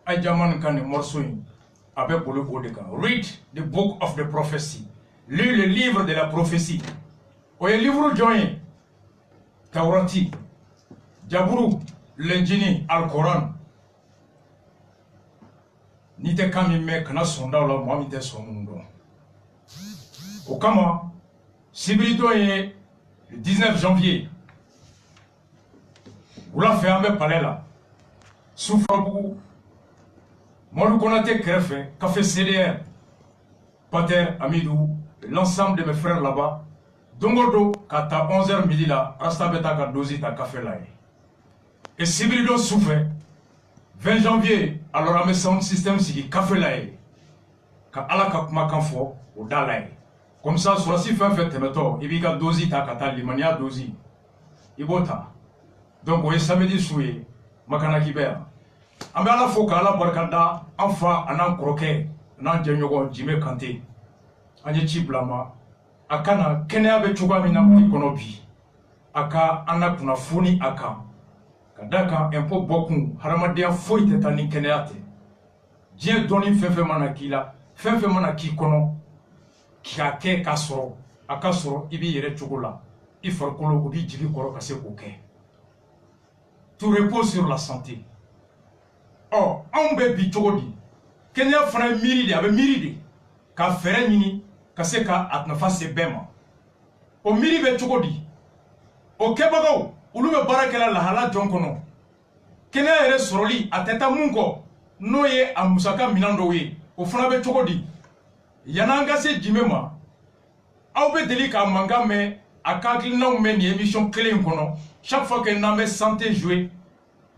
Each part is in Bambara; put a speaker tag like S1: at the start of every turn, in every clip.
S1: Ajaman kan morceau avec Bolo Bodeka. Read the book of the prophecy. Lis le livre de la prophétie. Oye livre joint. Taurati. Jaburu. L'ingénie. Al-Coran. Nite kami me kana sonda la moi mite somundo. Okama. Sibilito est le 19 janvier. Vous l'avez fait un palais là. Souffre beaucoup. Moi, le Konaté Krefé, Café CDR, Pater, Amidou, l'ensemble de mes frères là-bas. Dongodo, kata 11h midi là, Rastabeta ka dosi ta café là. Et Sibilido souffre. 20 janvier, alors à mes sound system, c'est café là. Ka ala ka kuma kanfo, au dalai. Comme ça, sur la si fin fait, il y a dosi ta kata limania dosi. Ibota. Donc, on est samedi soué, Makana Kiber. An bɛ ala fo ka ala barikada an fa an'an kɔrɔkɛ n'an jɛɲɔgɔn Jime Kante an ye ci bila ma a kana kɛnɛya bɛ cogoya min na Mali kɔnɔ bi a ka an na kunnafoni a kan ka da kan impôt bɔkun hadamadenya foyi tɛ taa ni kɛnɛya tɛ diɲɛ dɔnni fɛn fɛn mana k'i la fɛn fɛn mana k'i kɔnɔ k'a kɛ k'a sɔrɔ a ka sɔrɔ i b'i yɛrɛ cogo la i farikolo o b'i jigi kɔrɔ ka se k'o kɛ tout repose sur la santé. Oh, on be bi cogo di kenya fana miri de abe miri de ka fere nyini ka se ka atnafa se bema o miri be cogo di o kebagaw ulu be barakela la hala jonkono kenya ere soroli ateta munko no ye amusaka minando we o fana be cogo di yananga se jimema aw be deli ka manga me akakli na men émission clé kono chaque fois que n'amé santé jouer.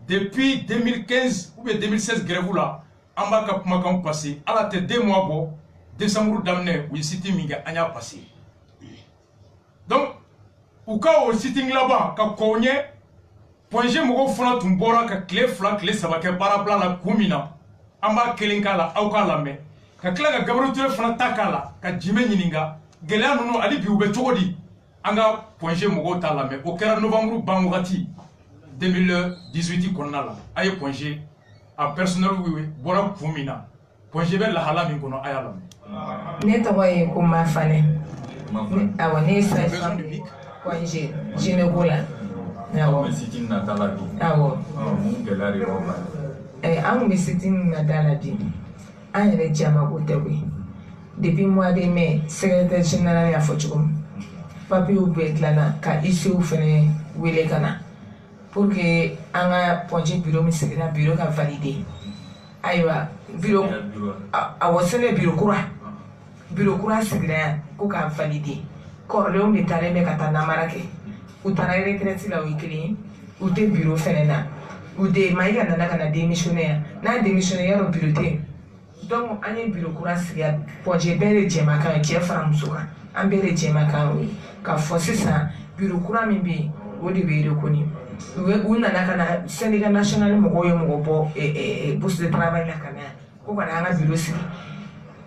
S1: Depuis 2015 ou bien 2016 grève là, on va passer. À la tête 2 mois bon, décembre d'amener, où il sitting minga anya passé. Donc, au cas où sitting là-bas, quand on est, point j'ai mon fond tumbora, ka clé fla, clé ça va que parapla la kumina, on va kelinka la, auka la me, ka clé la gabarutu fona takala, ka jime nininga, gelea nono ali bi ube chogodi, anga point j'ai mon ta la me, au kera novembre bangurati. 2018 konna la aye congé a personnel oui bora kumina congé be la hala min kono ayala
S2: ne to way ko ma fane awa ne sa congé jinegola awa
S3: sitting na talabi
S2: awa
S3: mun gelari roba
S2: an be sitting na daladi an yɛrɛ jama ko tɛ koyi depuis mois de mai secrétaire général y'a fɔ cogo min papier bɛɛ dilanna ka ICO fɛnɛ wele ka na pour que an ka congé bureau min sigira bureau ka valider ayiwa bureau awɔ sɛnɛ bureau kura sigira yan ko ka valider kɔrɔlenw de taalen bɛ ka taa namara kɛ u taara retraite la o ye kelen ye u tɛ bureau fɛnɛ na u de Mayiga nana ka na démissionner yan n'a démissionner yɔrɔ bureau tɛ yen donc an ye bureau kura sigi congé bɛɛ de jɛma kan cɛ fara muso kan an bɛɛ de jɛma kan o ye k'a fɔ sisan bureau kura min bɛ yen o de bɛ reconnu u nana ka na syndicat national mɔgɔw ye mɔgɔ bɔ bourse de travail la ka na ko ka na an ka bureau sigi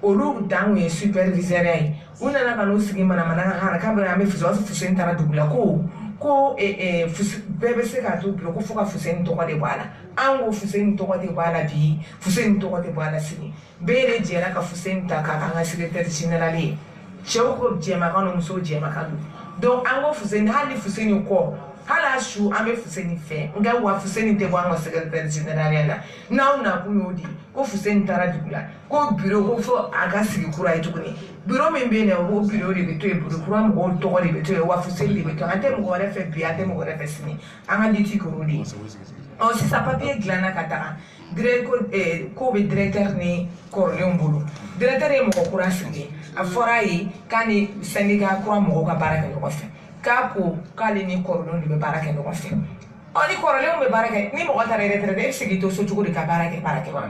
S2: olu dan ye superviseur ye u nana ka n'u sigi manamana kan k'a bɛ an bɛ fuso Fuseni taara dugu la ko bɛɛ bɛ se k'a to bureau ko fo ka Fuseni tɔgɔ de bɔ a la an ko Fuseni tɔgɔ de bɔ a la bi Fuseni tɔgɔ de bɔ a la sini bɛɛ de jɛra ka Fuseni ta k'a k'an ka secrétaire général ye cɛw ko jɛmakan ni musow jɛmakan don donc an ko Fuseni hali Fuseni kɔ hala su an bɛ Fuseni fɛ nka wa Fuseni tɛ bɔ an ka secrétaire général la n'aw na kun y'o di ko Fuseni taara dugu la ko bureau ko fo a ka sigi kura ye tuguni bureau min bɛ yen nɔ o bureau de bɛ to yen bureau kura mɔgɔw tɔgɔ de bɛ to yen wa Fuseni de bɛ to an tɛ mɔgɔ wɛrɛ fɛ bi an tɛ mɔgɔ wɛrɛ fɛ sini an ka liti k'o de ye ɔ sisan papier dilanna ka taga ko bɛ directeur ni kɔrɔlenw bolo directeur ye mɔgɔ kura sigi a fɔra a ye k'a ni syndicat kura mɔgɔw ka baara kɛ ɲɔgɔn fɛ k'a ko k'ale ni kɔrɔlenw de bɛ baara kɛ ɲɔgɔn fɛ ɔ ni kɔrɔlenw bɛ baara kɛ ni mɔgɔ taara retraite e bɛ se k'i to so cogo di ka baara kɛ wa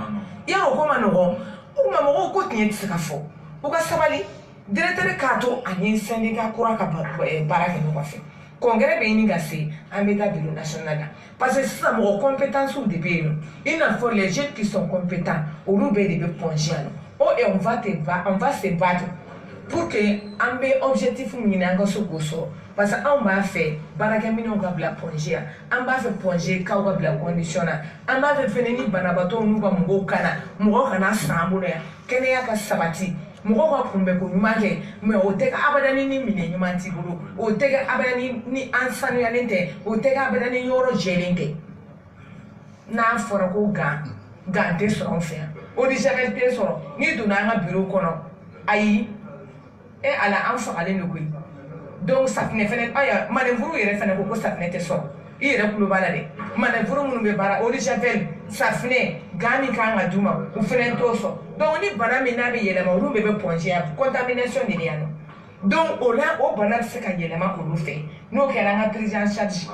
S2: yarɔ o ko ma nɔgɔn o tuma mɔgɔw ko tiɲɛ tɛ se ka fɔ u ka sabali directeur k'a to a ni syndicat kura ka baara kɛ ɲɔgɔn fɛ congrès bɛ ɲini ka se an bɛ taa bureau national la parce que sisan mɔgɔ compétence de bɛ yen nɔ i n'a fɔ les jeunes qui sont compétents olu bɛɛ de bɛ pɔnze yan nɔ et on va se battre pour que an bɛ objectif min ɲini an ka se k'o sɔrɔ parce que anw b'a fɛ baarakɛminɛnw ka bila pɔnze an b'a fɛ pɔnze kaw ka bila condition na an b'a fɛ fɛnɛ ni banabaatɔw n'u ka mɔgɔw kana san an bolo yan kɛnɛya ka sabati mɔgɔw ka kunbɛnko ɲuman kɛ mais o tɛ kɛ abada ni minɛ ɲuman t'i bolo o tɛ kɛ abada ni an sanuyalen tɛ o tɛ kɛ abada ni yɔrɔ jɛlen tɛ n'a fɔra ko gan tɛ sɔrɔ an fɛ yan eau de javel tɛ sɔrɔ n'i donna an ka bureau kɔnɔ ayi ala an fagalen de koyi donc safinɛ fɛnɛ aya manefuru yɛrɛ fɛnɛ ko safinɛ tɛ sɔrɔ i yɛrɛ kulo b'a la dɛ manefuru minnu bɛ baara eau de javel safinɛ gan min kan ka d'u ma u fɛnɛ t'o sɔrɔ donc ni bana min n'a bɛ yɛlɛma olu bɛɛ bɛ pɔnze yan contamination de yan nɔ donc o la o bana bɛ se ka yɛlɛma olu fɛ n'o kɛra an ka prise en charge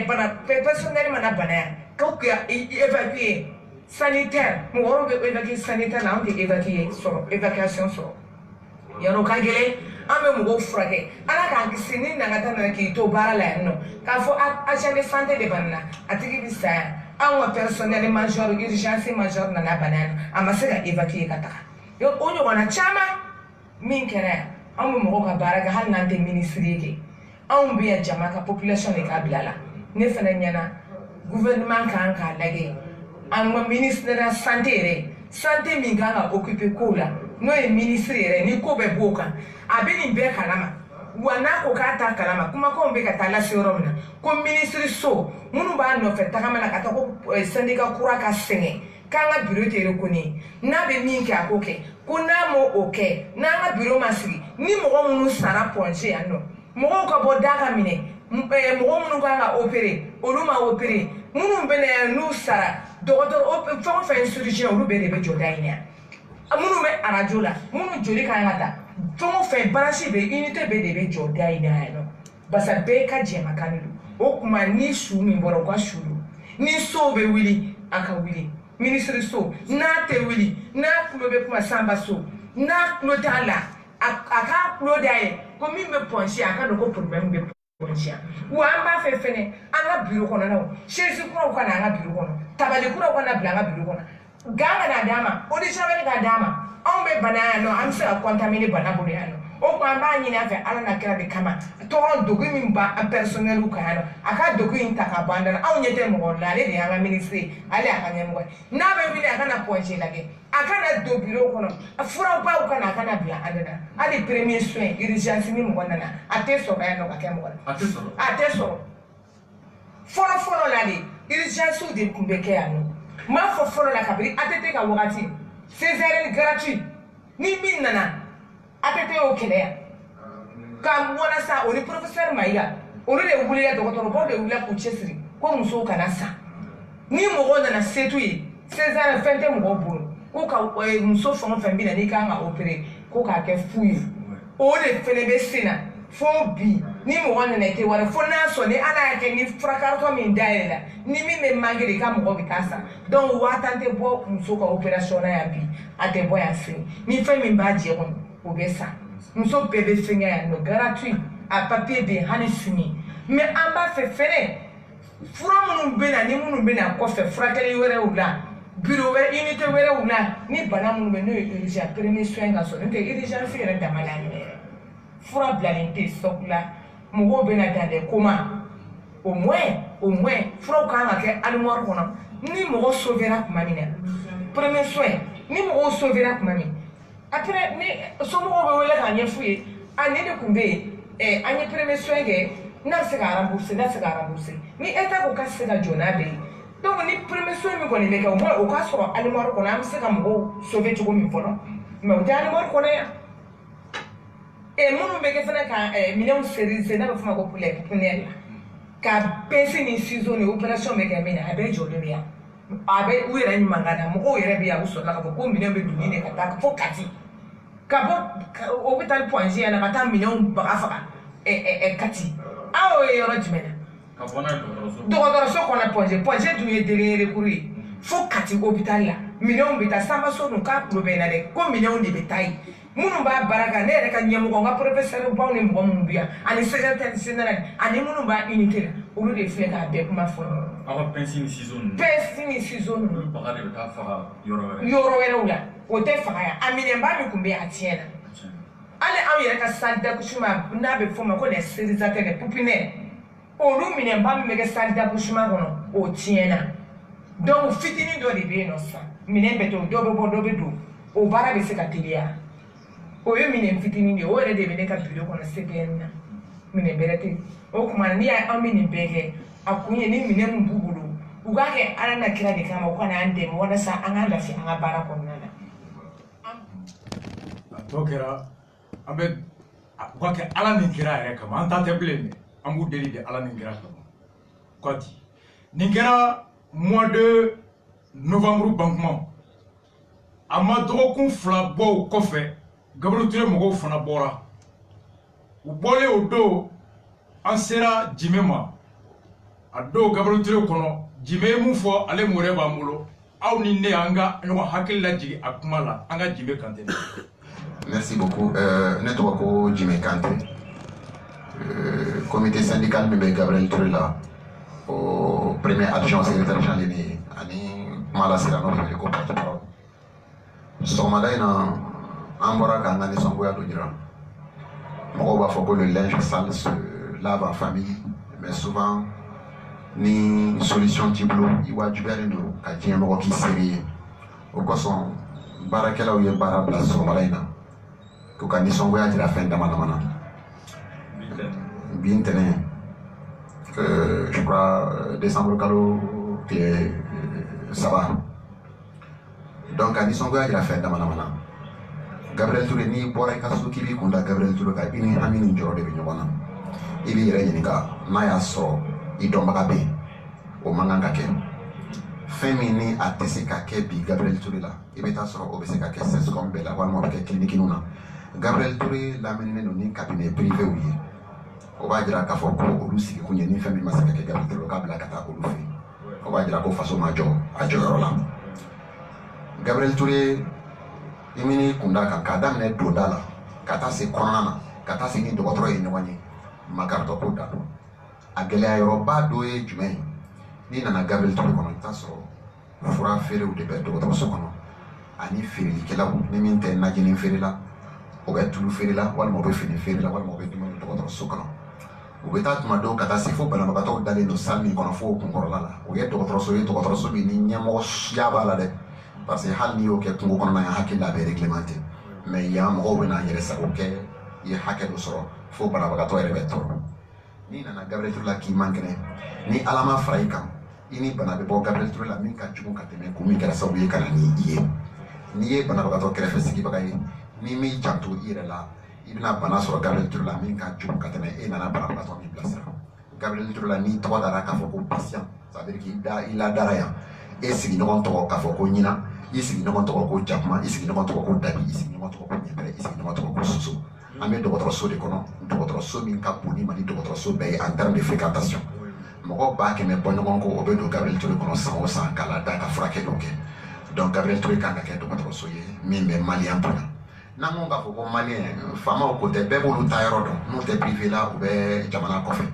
S2: bana personnel mana bana yan k'o ka évacuer sanitaire mɔgɔw bɛ évacuer sanitaire la an tɛ évacuation sɔrɔ yan'o ka gɛlɛn an bɛ mɔgɔw furakɛ ala k'an kisi ni nana nana k'i to baara la yan nɔ k'a fɔ agent de santé de bana na a tigi bɛ sa yan anw ka personnel majeur urgence majeur nana bana yan a ma se ka évacuer ka taga o ɲɔgɔnna caman min kɛra yan anw bɛ mɔgɔw ka baara kɛ hali n'an tɛ ministre ye kɛ anw bɛ yan jama ka population de k'a bila la ne fana ɲɛna gouvernement kan k'a lajɛ an ka ministre de santé yɛrɛ santé min kan ka occuper kow la n'o ye ministre yɛrɛ ni ko bɛ b'o kan a bɛ nin bɛɛ kalama wa n'a ko k'a t'a kalama kumakanw bɛ ka taa lase yɔrɔ min na ko ministre so minnu b'a nɔfɛ tagama la ka taa ko syndicat kura ka sɛgɛn k'an ka bureau tɛ reconnu n'a bɛ min kɛ a k'o kɛ ko n'a m'o kɛ n'an ka bureau ma sigi ni mɔgɔ minnu sara pɔnze yan nɔ mɔgɔw ka bɔ da ka minɛ mɔgɔ minnu kan ka opérer olu ma opérer minnu bɛ na yan n'u sara dɔgɔtɔrɔ fɛn o fɛn chirurgien olu bɛɛ de bɛ jɔ da in na minnu bɛ arajo la minnu joli kan ka ta fɛn o fɛn branche bɛ unité bɛɛ de bɛ jɔ da in na yan nɔ basa bɛɛ ka jɛmakan de don o tuma ni su min bɔra u ka su don ni so bɛ wuli a ka wuli ministre so n'a tɛ wuli n'a tulo bɛ kuma sanba so n'a tulo t'a la a k'a tulo da ye ko min bɛ pɔnse a ka dɔn ko problème bɛ pɔnse wa an b'a fɛ fɛnɛ an ka bureau kɔnɔnaw chaise kuraw ka na an ka bureau kɔnɔ tabali kuraw ka na bila an ka bureau kɔnɔ gan ka na d'a ma eau de javel ka d'a ma anw bɛ bana yan nɔ an bɛ se ka contaminer bana bolo yan nɔ o tuma an b'a ɲini a fɛ ala na kira de kama tɔgɔ dogo min b'an personnel kan yan nɔ a ka dogo in ta ka bɔ an da la anw ɲɛ tɛ mɔgɔ la ale de y'an ka ministre ye ale y'a ka ɲɛmɔgɔ ye n'a bɛ wuli a kana pɔnze lajɛ a kana don bureau kɔnɔ furaw baw kana a kana bila an da la hali premier soin urgence ni mɔgɔ nana a tɛ sɔrɔ yan nɔ ka kɛ mɔgɔ la a tɛ sɔrɔ fɔlɔ la de urgence de tun bɛ kɛ yan nɔ n b'a fɔ fɔlɔ la kabini ATT ka wagati césarienne gratuite ni min nana ATT y'o kɛlɛya ka walasa o ni professeur Mayiga olu de wulila dɔgɔtɔrɔbaw de wulila k'u cɛsiri ko musow kana sa ni mɔgɔw nana setu ye césarienne fɛn tɛ mɔgɔw bolo ko ka muso fɛn o fɛn bɛ na n'i kan ka opérer ko k'a kɛ fu ye o de fɛnɛ bɛ sen na fo bi ni mɔgɔ nana i tɛ wari fo n'a sɔrɔ ni ala y'a kɛ ni furakɛtɔ min dayɛlɛ la ni min bɛ manqué de ka mɔgɔ bɛ taa sa donc 1000 tɛ bɔ muso ka opération na yan bi a tɛ bɔ yan fɛ ni fɛn min b'a jɛ kɔnɔ o bɛ sa muso bɛɛ bɛ fɛngɛ yan nɔ gratuit a papier bɛ yen hali fini mais an b'a fɛ fɛnɛ fura minnu bɛ na ni minnu bɛ na kɔfɛ furakɛli wɛrɛw la bureau wɛrɛ unité wɛrɛw la ni bana minnu bɛ n'o ye urgence premier soin ka sɔrɔ n'o tɛ urgence yɛrɛ dama la minɛ fura bilalen tɛ stock la mɔgɔw bɛ na dans des coma au moins furaw kan ka kɛ armoire kɔnɔ ni mɔgɔ sauvera tuma min na premier soin ni mɔgɔw sauvera tuma min après ni somɔgɔw bɛ wele k'a ɲɛf'u ye a nin de tun bɛ yen an ye premier soin kɛ n'a bɛ se ka rembourser ni état ko k'a tɛ se ka jɔ n'a bɛɛ ye donc ni premier soin min kɔni bɛ kɛ au moins o k'a sɔrɔ armoire kɔnɔ an bɛ se ka mɔgɔw sauver cogo min fɔlɔ mais o tɛ armoire kɔnɔ yan. Minnu bɛ kɛ fana ka minɛnw stériliser n'a bɛ f'o ma ko pouponnière la ka pince ni ciseau ni opération bɛ kɛ min na a bɛɛ jɔlen bɛ yan a bɛ u yɛrɛ ɲuman na mɔgɔw yɛrɛ bɛ yan u sɔrɔla k'a fɔ ko minɛn bɛ don de ka taa fo Kati ka bɔ hôpital Pɔnze yan na ka taa minɛnw faga Kati aw ye yɔrɔ jumɛn na ka bɔ n'a ye dɔgɔtɔrɔso kɔnɔ Pɔnze dun ye dernier recours ye fo Kati hôpital la minɛnw bɛ taa Sanbaso dun k'a tulo bɛ n na dɛ ko minɛnw de bɛ taa yen minnu b'a baara kan ne yɛrɛ ka ɲɛmɔgɔ n ka professeur baw ni mɔgɔ minnu bɛ yan ani secrétaire général ani minnu b'a unité la olu de filɛ k'a bɛɛ kuma fɔ
S3: aw ka pince ni ciseau ninnu
S2: ninnu
S3: baga de bɛ taa faga yɔrɔ
S2: wɛrɛw la o tɛ faga yan a minɛnba min tun bɛ yen a tiɲɛna ale aw yɛrɛ ka salle d'accouchement n'a bɛ fɔ o ma ko les stérilisateurs les poupinaires olu minɛnba min bɛ kɛ salle d'accouchement kɔnɔ o tiɲɛna donc fitinin dɔ de bɛ yen nɔ sisan minɛn bɛ to dɔ bɛ bɔ dɔ bɛ don o baara bɛ se ka teliya o ye minɛn fitinin de ye o yɛrɛ de bɛ ne ka bureau kɔnɔ CPN na minɛn bɛrɛ tɛ o tuma n'i y'a an bɛ nin bɛɛ kɛ a kun ye ni minɛn min b'u bolo u k'a kɛ ala na kira de kama u kana an dɛmɛ walasa an ka lafiya an ka baara kɔnɔna na.
S1: a tɔ kɛra an bɛ u ka kɛ ala ni kira yɛrɛ kama an ta tɛ bilen dɛ an b'u deli de ala ni kira kama ka di nin kɛra mois de novembre bankuma a ma dɔgɔkun 2 bɔ o kɔfɛ Gabriel Touré mɔgɔw fana bɔra u bɔlen o don an sera Jimé ma a don Gabriel Touré kɔnɔ Jimé ye mun fɔ ale mɔrɛ b'an bolo aw ni ne an ka ɲɔgɔn hakili lajigi a kuma la an ka Jimé Kanté.
S4: Merci beaucoup. Ne tɔgɔ ko Jimé Kanté. Comité syndical min bɛ Gabriel Touré la o premier adjoint secrétaire général ni ani kuma la sera n'o bɛ ko porte-parole. Sɔgɔmada in na an bɔra k'an ka nisɔngoya dɔ jira. Mɔgɔw b'a fɔ ko le linge sale se lave en famille mais souvent ni solution t'i bolo i wajibiyalen don ka diɲɛ mɔgɔ k'i seri ye o kosɔn baarakɛlaw ye baara bila sɔgɔmada in na k'u ka nisɔngoya jira fɛn dama dama na bi ntɛnɛn je crois décembre kalo tile 3 donc ka nisɔngoya jira fɛn dama dama na Gabriel Touré n'i bɔra i ka so k'i b'i kun da Gabriel Touré kan i ni Ami ni jɔyɔrɔ de bɛ ɲɔgɔn na i b'i yɛrɛ ɲininka n'a y'a sɔrɔ i dɔnbaga bɛ yen o man kan ka kɛ fɛn min ni a tɛ se ka kɛ bi Gabriel Touré la i bɛ taa sɔrɔ o bɛ se ka kɛ CESCOM bɛɛ la walima o bɛ kɛ clinique na Gabriel Touré lamɛninen don ni cabinet privé ye o b'a jira k'a fɔ ko olu sigi kun ye ni fɛn min ma se ka kɛ Gabriel Touré k'a bila ka taa olu fɛ o b'a jira ko faso ma jɔ a jɔyɔrɔ la Gabriel Touré i mini kunda kan k'a daminɛ donda la ka taa se kɔnɔna na ka taa se ni dɔgɔtɔrɔ ye ɲɔgɔn ye makaritɔ ko da don a gɛlɛya yɔrɔba dɔ ye jumɛn ye n'i nana Gabriel Touré kɔnɔ i bɛ taa sɔrɔ fura feerew de bɛ dɔgɔtɔrɔso kɔnɔ ani feerelikɛlaw ni min tɛ najini feere la o bɛ tulu feere la walima o bɛ fini feere la walima o bɛ dumuni dɔgɔtɔrɔso kɔnɔ u bɛ taa tuma dɔw ka taa se fo banabagatɔw dalen don salle min kɔnɔ fo o kunkɔrɔla la o ye dɔgɔtɔrɔso ye dɔgɔtɔrɔso min ni ɲɛmɔgɔya b'a la dɛ parce que hali n'i y'o kɛ kungo kɔnɔna ye hakili la a bɛ réglementé mais yan mɔgɔw bɛ n'a yɛrɛ sago kɛ i ye hakɛ dɔ sɔrɔ fo banabagatɔ yɛrɛ bɛ tɔɔrɔ n'i nana Gabriel Touré la k'i man kɛnɛ ni ala ma fara i kan i ni bana bɛ bɔ Gabriel Touré la min ka jugu ka tɛmɛ ko min kɛra sababu ye ka na ni i ye n'i ye banabagatɔ kɛrɛfɛ sigibaga ye n'i m'i janto i yɛrɛ la i bɛna bana sɔrɔ Gabriel Touré la min ka jugu ka tɛmɛ e nana banabagatɔ min bilasira Gabriel Touré la n'i tɔgɔ dara k'a fɔ ko patient ça veut dire k'i ladara yan e sigiɲɔgɔn tɔgɔ k'a fɔ ko ɲina i sigiɲɔgɔn tɔgɔ ko jakuma i sigiɲɔgɔn tɔgɔ ko dabi i sigiɲɔgɔn tɔgɔ ko ɲɛpɛrɛ i sigiɲɔgɔn tɔgɔ ko soso an bɛ dɔgɔtɔrɔso de kɔnɔ dɔgɔtɔrɔso min ka bon ni Mali dɔgɔtɔrɔso bɛɛ ye en terme de fréquentation mɔgɔ 100 bɔ ɲɔgɔn kɔ o bɛ don Gabriel Touré kɔnɔ san o san k'a lada ka furakɛliw kɛ donc Gabriel Touré kan ka kɛ dɔgɔtɔrɔso ye min bɛ maliyɛn bonya n'an ko k'a fɔ ko maliyɛn faamaw ko tɛ bɛɛ b'olu ta yɔrɔ dɔn n'u tɛ privé la u bɛ jamana kɔfɛ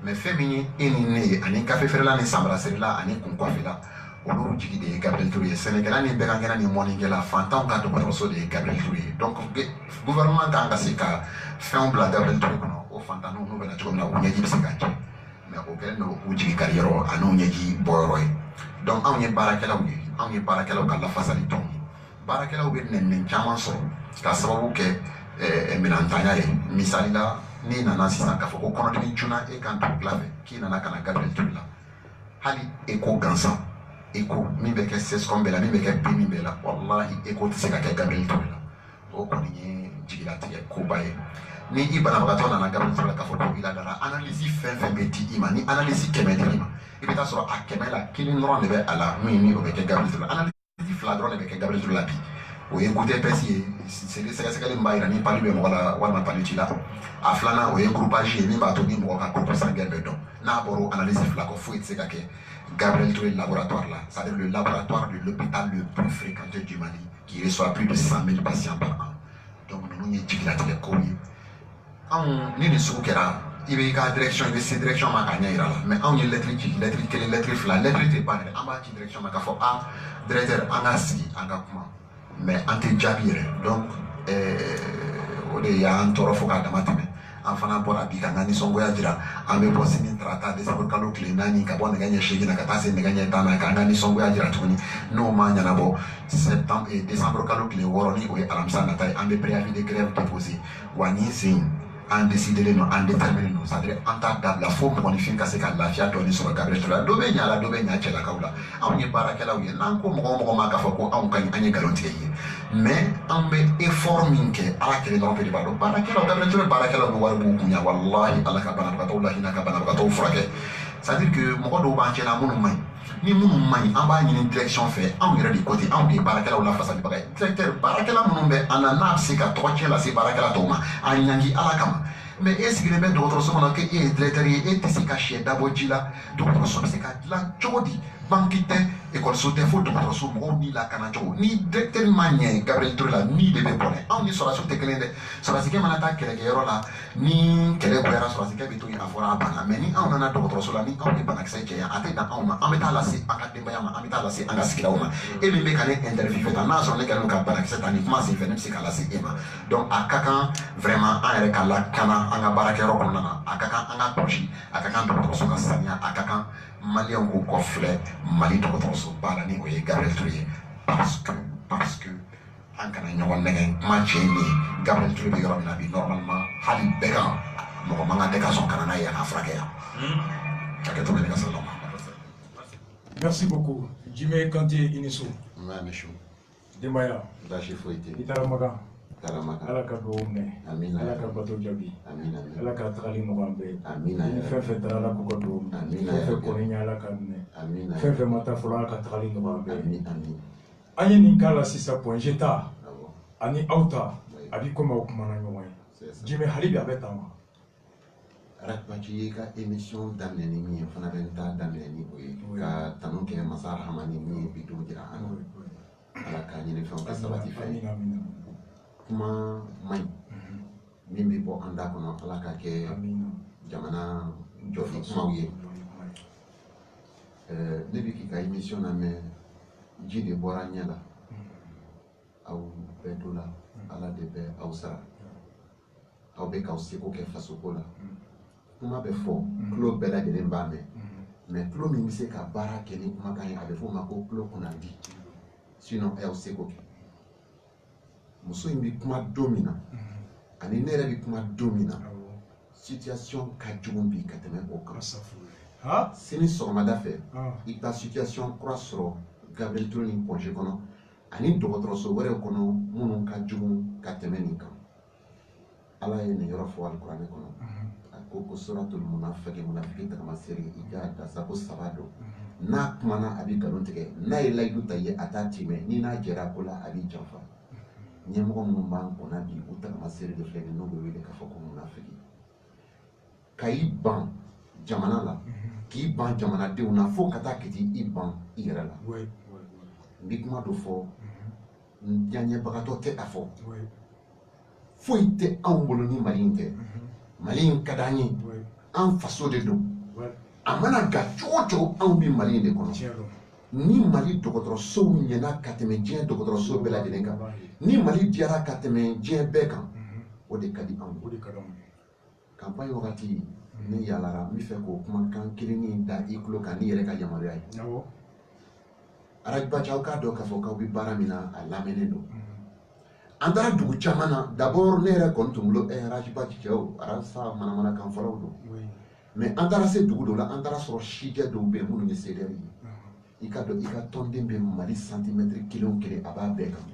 S4: mais fɛn min ye e ni ne ye ani gafe feerela ni samara serila ani kun kɔfɛla olu jigi de ye Gabriel Touré ye sɛnɛkɛla ni bɛkankɛla ni mɔnikɛla fantanw ka dɔgɔtɔrɔso de ye Gabriel Touré ye donc gouvernement kan ka se ka fɛnw bila Gabriel Touré kɔnɔ o fantanw n'u bɛna cogo min na u ɲɛji bɛ se ka jɛ mais o kɛlen don u jigi kari yɔrɔ ani u ɲɛji bɔyɔrɔ ye donc anw ye baarakɛlaw ka lafasali tɔnw ye baarakɛlaw bɛ nɛnɛ caman sɔrɔ ka sababu kɛ minɛntanya ye misali la n'i nana sisan k'a fɔ ko kɔnɔdimi joona e kan t'o dilan fɛ k'i nana ka na Gabriel Touré la hali ECHO gansan ECHO min bɛ kɛ CESCOM bɛɛ la min bɛ kɛ B min bɛɛ la walahi ECHO tɛ se ka kɛ Gabriel Touré la o kɔni ye jigilatigɛ koba ye ni i banabagatɔ nana Gabriel Touré la k'a fɔ ko i ladara analyse fɛn fɛn bɛ di i ma ni analyse 100 dir'i ma i bɛ taa sɔrɔ a 100 la 1 dɔrɔn de bɛ a la min ni o bɛ kɛ Gabriel Touré la analyse 2 dɔrɔn de bɛ kɛ Gabriel Touré la bi o ye côté PES ye sɛgɛsɛgɛli min b'a jira ni pali bɛ mɔgɔ la walima pali t'i la a filanan o ye groupage ye min b'a to ni mɔgɔ ka groupe sanguin bɛ dɔn n'a bɔra o analyse 2 kɔ foyi tɛ se ka kɛ Gabriel Touré laboratoire là, c'est-à-dire le laboratoire de l'hôpital le plus fréquenté du Mali, qui reçoit plus de 100 000 patients par an. Donc nous avons dit qu'il a été connu. Ni ne sugu kɛra i bɛ i ka direction i bɛ se direction ma k'a ɲɛ yira la mais anw ye lettre ci lettre 1 lettre 2 lettre tɛ ban dɛ an b'a ci direction ma k'a fɔ directeur an ka sigi an ka kuma mais an tɛ jaabi yɛrɛ donc o de y'an tɔɔrɔ fo k'a dama tɛmɛ an fana bɔra bi ka n ka nisɔngoya jira an bɛ bɔ sini tarata décembre kalo tile 4 ka bɔ nɛgɛ ɲɛ 8 na ka taa se nɛgɛ ɲɛ 10 na k'an ka nisɔngoya jira tuguni n'o ma ɲɛnabɔ décembre kalo tile 6 ni o ye alamisa nata ye an bɛ préavis de grève déposé wa nin sen an décidé non an déterminé non c'est-à-dire an t'a dabila fo mɔgɔninfin ka se ka lafiya dɔɔni sɔrɔ Gabriel Touré la dɔ bɛ ɲa la dɔ bɛ ɲa cɛlakaw la anw ye baarakɛlaw ye n'an ko mɔgɔ o mɔgɔ ma k'a fɔ ko anw ka ɲi an ye nkalon tigɛ ye mais an bɛ effort min kɛ ala kelen dɔrɔn de b'a dɔn baarakɛlaw Gabriel Touré baarakɛlaw bɛ wari b'u kun ya walahi ala ka banabagatɔw la hinɛ ka banabagatɔw furakɛ c'est-à-dire que mɔgɔ dɔw b'an cɛ la minnu man ɲi ni minnu man ɲi an b'a ɲini direction fɛ anw yɛrɛ de côté anw de ye baarakɛlaw lafasalibaga ye directeur baarakɛla minnu bɛ an na n'a bɛ se ka tɔgɔ tiɲɛ lase baarakɛla tɔw ma a ɲangi ala kama mais e sigilen bɛ dɔgɔtɔrɔso kɔnɔ k'e ye directeur ye e tɛ se ka sɛ dabɔ ji la dɔgɔtɔrɔso bɛ se ka dilan cogo di banque tɛ ekɔliso tɛ fo dɔgɔtɔrɔso mɔgɔw ni lakana cogo ni directeur ma ɲɛ Gabriel Touré la ni de bɛ bɔ dɛ anw ni sɔrɔdasiw tɛ kelen dɛ sɔrɔdasikɛ mana taa kɛlɛkɛyɔrɔ la ni kɛlɛ goyara sɔrɔdasikɛ bɛ to yen a fɔra a banna mais ni anw nana dɔgɔtɔrɔso la ni anw ye banakisɛ cɛ yan a tɛ dan anw ma an bɛ taa lase an ka denbaya ma an bɛ taa lase an ka sigidaw ma e min bɛ ka ne interview fɛ tan n'a sɔrɔ ne kɛlen don ka banakisɛ ta ni kuma sen fɛ ne bɛ se k'a lase e ma donc a ka kan vraiment an yɛrɛ ka lakana an ka baarakɛyɔrɔ kɔnɔna na a ka kan an ka kɔlɔsi a ka kan dɔgɔtɔrɔso ka saniya a ka kan maliyɛnw k'u kɔfilɛ mali dɔgɔtɔrɔso baara ni o ye Gabriel Touré ye parce que an kana ɲɔgɔn nɛgɛ kuma cɛ ye nin ye Gabriel Touré bɛ yɔrɔ min na bi normalement hali bɛɛ kan mɔgɔ man kan tɛ ka sɔn kana n'a ye a ka furakɛ yan hakɛto bɛ ne ka sɔrɔ
S1: Merci beaucoup. Jimé Kanté Inisso.
S4: Mamichou.
S1: Demaya.
S4: Bashi foyite.
S1: Itaramaga.
S4: Taramaga.
S1: Ala ka duwawu minɛ.
S4: Amina.
S1: Ala ka bato jaabi.
S4: Amina.
S1: Ala ka tagali nɔgɔya an bɛɛ.
S4: Amina.
S1: Ni fɛn fɛn taara Ala k'u ka duwawu minɛ.
S4: Amina.
S1: Fɛn fɛn kɔni ɲɛ Ala ka minɛ.
S4: Amina.
S1: Fɛn fɛn ma taa fɔlɔ Ala ka tagali nɔgɔya an bɛɛ.
S4: Amina.
S1: An ye nin k'a la sisan point je ta
S4: Bravo.
S1: ani aw ta a b'i komi aw kumana ɲɔgɔn ye.
S4: C'est ça.
S1: Jimé hali bi a bɛ tan wa?
S4: Arakbaci ye ka émission daminɛ ni min ye fana bɛ n ta daminɛ ni o ye ka tanu kɛ masa rahamani min ye bi don jira an na ala ka ɲini fɛnw ka sabati fɛ
S1: Amina, amina.
S4: kuma man ɲi min bɛ bɔ an da kɔnɔ ala ka kɛ
S1: Amina.
S4: jamana jɔli kumaw ye ne bɛ k'i ka émission lamɛn ji de bɔra ɲɛ la aw bɛɛ to la ala de bɛ aw sara aw bɛ k'aw seko kɛ fasoko la kuma bɛ fɔ tulo bɛɛ lajɛlen b'a mɛn mais tulo min bɛ se ka baara kɛ ni kumakan ye a bɛ fɔ o ma ko tulo kunnadi sinon a y'aw seko kɛ muso in bɛ kuma don min na ani ne yɛrɛ bɛ kuma don min na situation ka jugu bi ka tɛmɛ o kan sini sɔgɔmada fɛ i bɛ taa situation kura sɔrɔ Gabriel Touré ni projet kɔnɔ ani dɔgɔtɔrɔso wɛrɛw kɔnɔ minnu ka jugu ka tɛmɛ nin kan ala ye nin yɔrɔ fɔ alikuranɛ kɔnɔ ko suratul munafiki tagamaseri i ka dasa ko saba don n'a kumana a bɛ nkalon tigɛ n'a ye layidu ta ye a t'a timɛ ni n'a jɛra ko la a bɛ janfa ɲɛmɔgɔ minnu b'an kɔnɔ bi u tagamaseri de filɛ nin n'o bɛ wele k'a fɔ ko munafiki ka i ban jamana la k'i ban jamanadenw na fo ka taa k'i i ban i yɛrɛ la n bɛ kuma dɔ fɔ n diyaɲɛbagatɔ tɛ a fɔ foyi tɛ anw bolo ni mali in tɛ mali in ka d'an ye an faso de don a mana ga cogo o cogo anw bɛ mali in de kɔnɔ ni mali dɔgɔtɔrɔsow ɲɛna ka tɛmɛ diɲɛ dɔgɔtɔrɔso bɛɛ lajɛlen kan ni mali diyara ka tɛmɛ diɲɛ bɛɛ kan o de ka di anw ye campagne wagati ne yalara n bɛ fɛ k'o kumakan kelen da i tulo kan ni yɛrɛ ka yamaruya ye arajibaci aw k'a dɔn k'a fɔ k'aw bɛ baara min na a lamɛnnen don an taara dugu caman na d'abord ne yɛrɛ kɔni tun bolo arajibaci cɛw arasa manamanakan fɔlɔw don mais an taara se dugu dɔw la an taara sɔrɔ sijɛ dɔw bɛ yen minnu ye CDR ye i ka dɔn i ka tɔnden bɛ mali centimètre kelen o kelen a b'a bɛɛ kan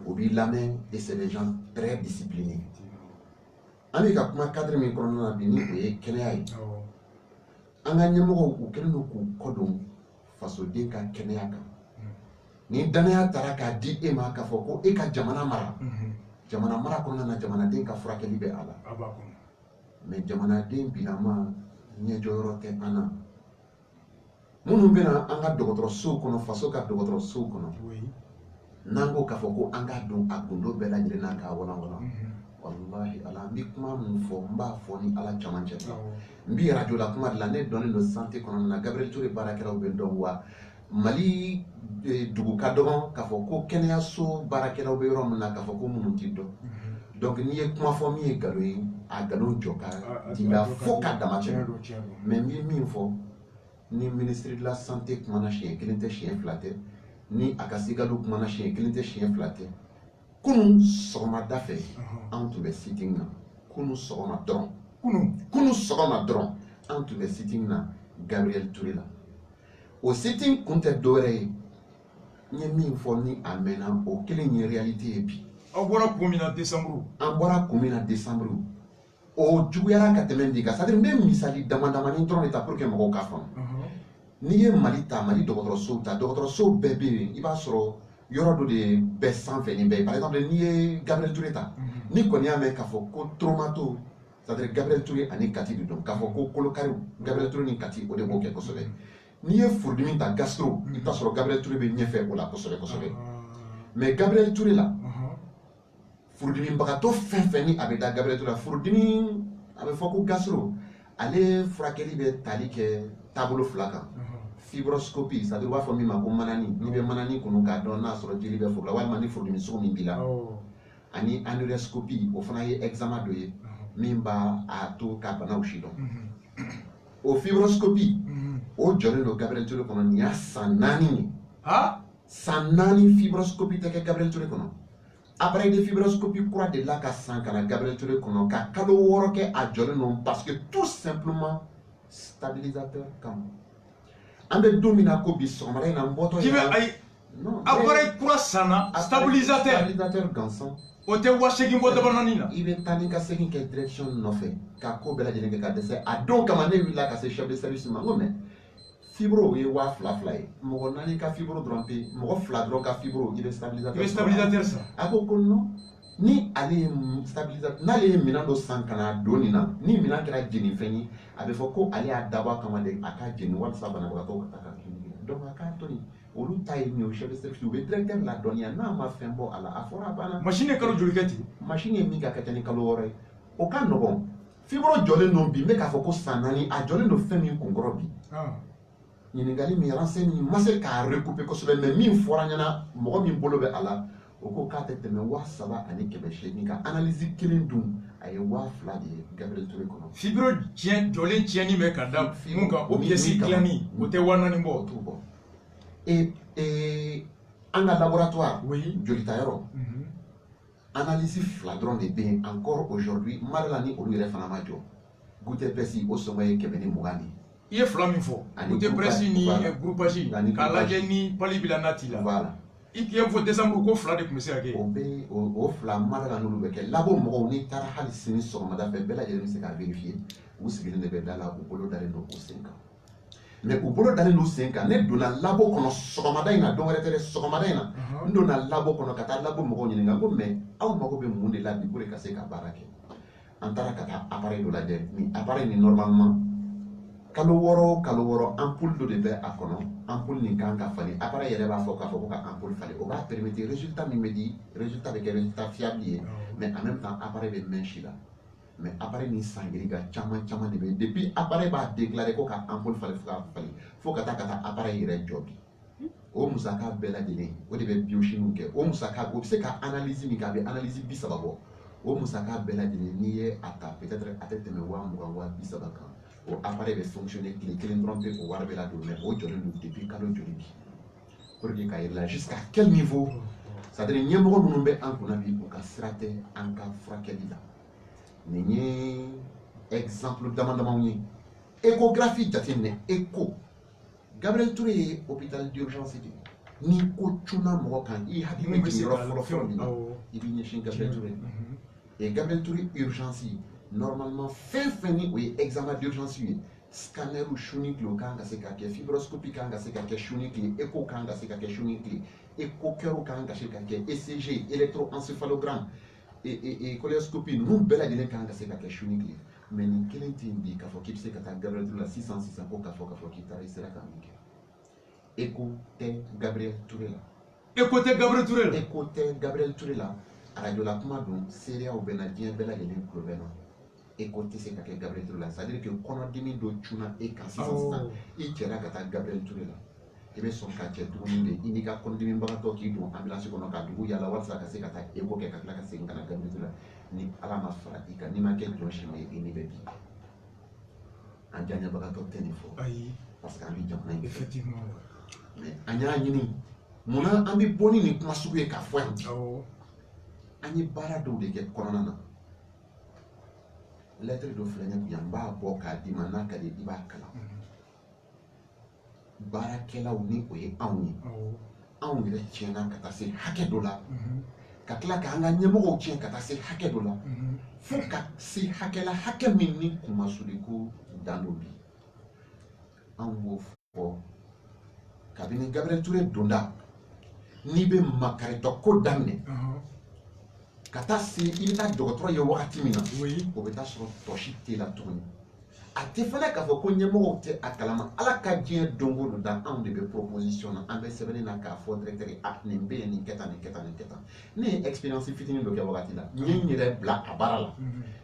S4: o b'i lamɛn et c'est des gens très disciplinés an bɛ ka kuma cadre min kɔnɔna na bi ni o ye kɛnɛya ye an ka ɲɛmɔgɔw u kɛlen don k'u kɔdon fasoden ka kɛnɛya kan ni danaya taara k'a di e ma k'a fɔ ko e ka jamana mara jamana mara kɔnɔna na jamanaden ka furakɛli bɛ a la mais jamanaden bilama ɲɛjɔyɔrɔ tɛ an na minnu bɛna an ka dɔgɔtɔrɔsow kɔnɔ faso ka dɔgɔtɔrɔsow kɔnɔ n'an ko k'a fɔ ko an k'a dɔn a gundo bɛɛ lajɛlen na k'a walawala wallahi ala n bɛ kuma min fɔ n b'a fɔ ni ala camancɛ n bɛ radio la kuma de la ne dɔnnen don santé kɔnɔna na Gabriel Touré baarakɛlaw bɛ dɔn wa mali dugu ka dɔgɔn k'a fɔ ko kɛnɛyaso baarakɛlaw bɛ yɔrɔ min na k'a fɔ ko minnu tɛ dɔn Donc n'i ye kuma fɔ min ye nkalon ye a nkalon jɔ ka diya fo ka dama tɛmɛ mais n bɛ min fɔ ni ministre de la santé kumana siɲɛ kelen tɛ siɲɛ fila tɛ ni a ka sigalo kumana siɲɛ kelen tɛ siɲɛ fila tɛ kunun sɔgɔmada fɛ anw tun bɛ sitting na kunun sɔgɔma dɔrɔn kunun sɔgɔma dɔrɔn anw tun bɛ sitting na Gabriel Touré la o sitting kun tɛ dɔwɛrɛ ye n ye min fɔ ni a mɛnna o kelen ye réalité ye bi.
S1: Aw bɔra kun min na décembre.
S4: An bɔra kun min na décembre o juguyara ka tɛmɛ nin kan c'est à dire n bɛ misali damadamanin dɔrɔn de ta pour que mɔgɔw k'a faamu n'i ye Mali ta Mali dɔgɔtɔrɔsow ta dɔgɔtɔrɔsow bɛɛ bɛ yen i b'a sɔrɔ yɔrɔ dɔ de bɛ sanfɛ nin bɛɛ ye par exemple n'i ye Gabriel Touré ta ni kɔni y'a mɛn k'a fɔ ko Tromato c'est à dire Gabriel Touré ani Kati de don k'a fɔ ko kolokariw Gabriel Touré ni Kati o de b'o kɛ kosɛbɛ n'i ye furudimi ta gastro i bɛ t'a sɔrɔ Gabriel Touré bɛ ɲɛfɛ o la kosɛbɛ kosɛbɛ mais Gabriel Touré la furudimibagatɔ fɛn fɛn ni a bɛ da Gabriel Touré la furudimi a bɛ fɔ ko gastro ale furakɛli bɛ tali kɛ taabolo fila kan fibroscopie c'est à dire u b'a fɔ min ma ko manani n'i bɛ manani kunu k'a dɔn n'a sɔrɔ jeli bɛ furu la walima ni furudimi sugu min b'i la ani aneuryscopie o fana ye examen dɔ ye min b'a to ka banaw si dɔn o fibroscopie o jɔlen don Gabriel Touré kɔnɔ nin y'a san 4 ye san 4 fibroscopie tɛ kɛ Gabriel Touré kɔnɔ appareil de fibroscopie kura de la ka san ka na Gabriel Touré kɔnɔ ka kalo 6 kɛ a jɔlen don parce que tout simplement stabilisateur kama an bɛ don min na ko bi sɔgɔmada in na n bɔtɔ
S1: ye appareil kura sanna stabilisateur gansan o tɛ 8,000 bɔ dabanani na
S4: i bɛ taa ni ka segin kɛ direction nɔfɛ ka ko bɛɛ lajɛlen kɛ ka dɛsɛ a don kama ne wulila ka se chef de service ma n ko mais fibro ye 2,000 ye mɔgɔ 4 ka fibro dɔrɔn pe mɔgɔ 2 dɔrɔn ka fibro i bɛ stabilisateur
S1: san
S4: a ko non ni ale ye stabilisateur n'ale ye minɛn dɔ san ka na don nin na ni minɛn kɛra jenifɛn ye a bɛ fɔ ko ale y'a dabɔ a kama de a ka jeni walasa banabagatɔw ka taa ka clinique donc a k'a to nin olu ta ye min ye o chef de service u bɛ directeur ladɔnniya n'a ma fɛn bɔ a la a fɔra a banna
S1: machine ye kalo joli kɛ ten
S4: machine ye min ka kɛ ni kalo 6 ye o ka nɔgɔn fibro jɔlen don bi n bɛ k'a fɔ ko san 4 a jɔlen don fɛn min kunkɔrɔ bi ɲininkali min renseignement ma se k'a recouper kosɛbɛ mais min fɔra ɲɛna mɔgɔ min bolo bɛ a la o ko k'a tɛ tɛmɛ 3,800 kan analyse kelen dun a ye 2,000 de ye Gabriel Touré kɔnɔ
S1: fibro jɔlen tiɲɛni bɛ ka da mun kan o pièce dilanni o tɛ 4,000 bɔ
S4: o t'o bɔ an ka laboratoire jolitayɔrɔ analyse 2 dɔrɔn de bɛ yen encore aujourd'hui Mali la ni olu yɛrɛ fana ma jɔ goutte pesi o sɔngɔ ye 120 de
S1: i ye 2 min fɔ goutte presse ni groupage k'a lajɛ ni pali bila n'a t'i la
S4: voilà
S1: i tun ye fɔ décembre ko 2 de tun bɛ se ka kɛ
S4: o bɛ o 2 Mali la n'olu bɛ kɛ labo mɔgɔw n'i taara hali sini sɔgɔmada fɛ bɛɛ lajɛlen bɛ se k'a vérifier u sigilen de bɛ da la u bolo dalen don u sen kan mais u bolo dalen don u sen kan ne donna labo kɔnɔ sɔgɔmada in na dɔn wɛrɛ tɛ dɛ sɔgɔmada in na n donna labo kɔnɔ ka taa labo mɔgɔw ɲininka n ko mais aw mago bɛ mun de la bi pour que ka se ka baara kɛ an taara ka taa appareil dɔ lajɛ ni appareil ni normalement kalo 6 ampoule dɔ de bɛ a kɔnɔ ampoule nin kan ka falen appareil yɛrɛ b'a fɔ k'a fɔ ko ka ampoule falen o b'a permettre résultat min bɛ di résultat bɛ kɛ résultat fiable ye mais en même temps appareil bɛ mɛn si la mais appareil ni sangiri ka caman de bɛ depuis appareil b'a déclarer ko ka ampoule falen fo ka taa appareil yɛrɛ jɔ bi o musaka bɛɛ lajɛlen o de bɛ biochimie kɛ o musaka o bɛ se ka analyse min kɛ a bɛ analyse 30 bɔ o musaka bɛɛ lajɛlen n'i ye a ta peut-être a tɛ tɛmɛ 20,000 kan o appareil bɛ fonctionner tile 1 dɔrɔn pe o wari bɛ ladon mais o jɔlen don depuis kalo joli bi pour que k'a yirala jusqu'à quel niveau c'est à dire ɲɛmɔgɔ minnu bɛ an kunna bi u ka sira tɛ an ka furakɛli la nin ye exemple damadamaw ye échographie jateminɛ écho Gabriel Touré ye hôpital d'urgence de ni ko cunna mɔgɔ kan i hakili bɛ jigin yɔrɔ fɔlɔ min na i b'i ɲɛsin Gabriel Touré et Gabriel Touré urgence normalement fɛn ni o ye examen d'urgence ye scanner ou chuni kile o kan ka se ka kɛ fibroscopie kan ka se ka kɛ chuni kile écho kan ka se ka kɛ chuni kile écho cœur kan ka se ka kɛ ECG électroencéphalogramme et coloscopie ninnu bɛɛ lajɛlen kan ka se ka kɛ chuni kile mais nin kelen tɛ yen bi k'a fɔ k'i bɛ se ka taa Gabriel Touré la 600 ko k'a fɔ k'i taara i sera ka min kɛ écho tɛ Gabriel Touré la
S1: écho tɛ Gabriel Touré la
S4: écho tɛ Gabriel Touré la radio la kuma don seereyaw bɛ na diɲɛ bɛɛ lajɛlen kulo bɛ na écho tɛ se ka kɛ Gabriel Touré la c'est à dire que kɔnɔdimi dɔ cunna e kan sisan i cɛla ka taa Gabriel Touré la i bɛ sɔn ka cɛ tuguni de i n'i ka kɔnɔdimibagatɔ k'i don ambulance kɔnɔ ka dugu yala walasa ka se ka taa eko kɛ ka tila ka segin ka na Gabriel Touré la ni ala ma fara i kan n'i ma kɛ jɔn si ma ye i ni bɛ bi an diyaɲɛbagatɔ tɛ nin fɔ parce que an bɛ jamana in fɛ mais an y'a ɲini munna an bɛ bɔ ni nin kuma sugu ye k'a fɔ yan an ye baara dɔw de kɛ kɔnɔna na lettre dɔ filɛ nin ye n b'a bɔ k'a d'i ma n'a ka di i b'a kalan baarakɛlaw ni o ye anw ye anw yɛrɛ tiɲɛna ka taa se hakɛ dɔ la ka tila k'an ka ɲɛmɔgɔw tiɲɛ ka taa se hakɛ dɔ la fo ka se hakɛ la hakɛ min ni kun ma soli ko dan dɔ bi anw b'o fɔ kabini Gabriel Touré donda n'i bɛ makaritɔ ko daminɛ ka taa se i bɛ taa dɔgɔtɔrɔ ye wagati min na o bɛ taa sɔrɔ tɔsi tɛ la tuguni a tɛ fana k'a fɔ ko ɲɛmɔgɔw tɛ a kalama ala ka diɲɛ don o don da anw de bɛ proposition na an bɛ sɛbɛnni na k'a fɔ directeur ye nin bɛ yen nin kɛ tan nin kɛ tan nin kɛ tan ne ye expérience fitinin dɔ kɛ wagati la n ye n yɛrɛ bila a baara la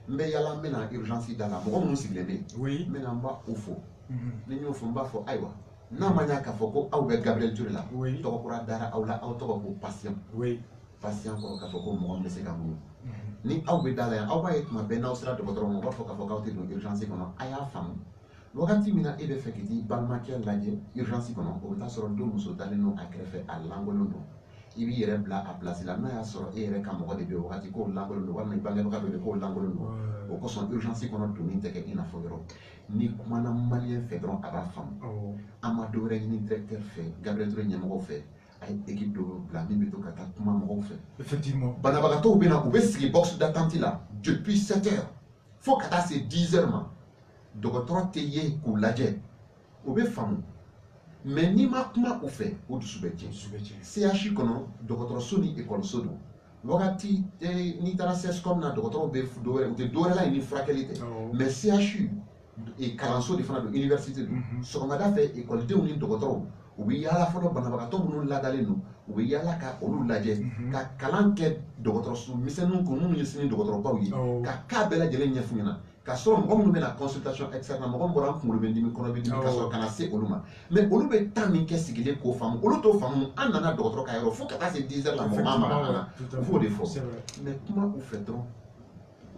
S4: n bɛ yala n bɛ na urgence da la mɔgɔ minnu sigilen bɛ yen n bɛ na n b'a u fo ni n y'o fɔ n b'a fɔ ayiwa n'a ma ɲa k'a fɔ ko aw bɛ Gabriel Touré la tɔgɔ kura dara aw la aw tɔgɔ ko patient patient kɔrɔ k'a fɔ ko mɔgɔ min bɛ se ka mun ni aw bɛ da la yan aw b'a ye tuma bɛɛ n'aw sera dɔgɔtɔrɔ ma u b'a fɔ k'a fɔ k'aw tɛ don urgence kɔnɔ a y'a faamu wagati min na e bɛ fɛ k'i t'i balimakɛ lajɛ urgence kɔnɔ o bɛ taa sɔrɔ don muso dalen don a kɛrɛfɛ a lankolon don i b'i yɛrɛ bila a place la n'a y'a sɔrɔ e yɛrɛ ka mɔgɔ de bɛ yen wagati k'o lankolon don walima i bangebaga dɔ de k'o lankolon don o kosɔn urgence kɔnɔ donni tɛ kɛ i n'a fɔ yɔrɔ ni kumana maliyɛn fɛ dɔrɔn a b'a faamu an ma dɔ wɛrɛ ɲini directeur fɛ Gabriel Touré ɲɛmɔgɔw fɛ a ye équipe dɔ bila min bɛ to ka taa kuma mɔgɔw fɛ effectivement banabagatɔw bɛ na u bɛ sigi box d'attente la depuis 7 heures fo ka taa se 10 heures ma dɔgɔtɔrɔ tɛ ye k'u lajɛ o bɛ faamu mais n'i ma kuma u fɛ o dusu bɛ tiɲɛ CHU kɔnɔ dɔgɔtɔrɔso ni ekɔliso don wagati n'i taara CSCOM na dɔgɔtɔrɔw bɛ dɔwɛrɛ u tɛ dɔwɛrɛ la yen ni furakɛli tɛ mais CHU kalanso de fana don université don sɔgɔmada fɛ ekɔlidenw ni dɔgɔtɔrɔw u bɛ yaala fɔlɔ banabagatɔ minnu ladalen don u bɛ yaala ka olu lajɛ ka kalan kɛ dɔgɔtɔrɔso misɛnninw kun minnu ye sini dɔgɔtɔrɔbaw ye ka k'a bɛɛ lajɛlen ɲɛf'u ɲɛna ka sɔrɔ mɔgɔ minnu bɛ na consultation externe na mɔgɔ min bɔra an kunkolo bɛ dimi kɔnɔ bɛ dimi ka sɔrɔ ka na se olu ma mais olu bɛ temps min kɛ sigilen k'o faamu olu t'o faamu an nana dɔgɔtɔrɔ ka yɔrɔ fo ka taa se 10 heures la mɔgɔ ma maga an na u b'o de fɔ mais kuma u fɛ dɔrɔn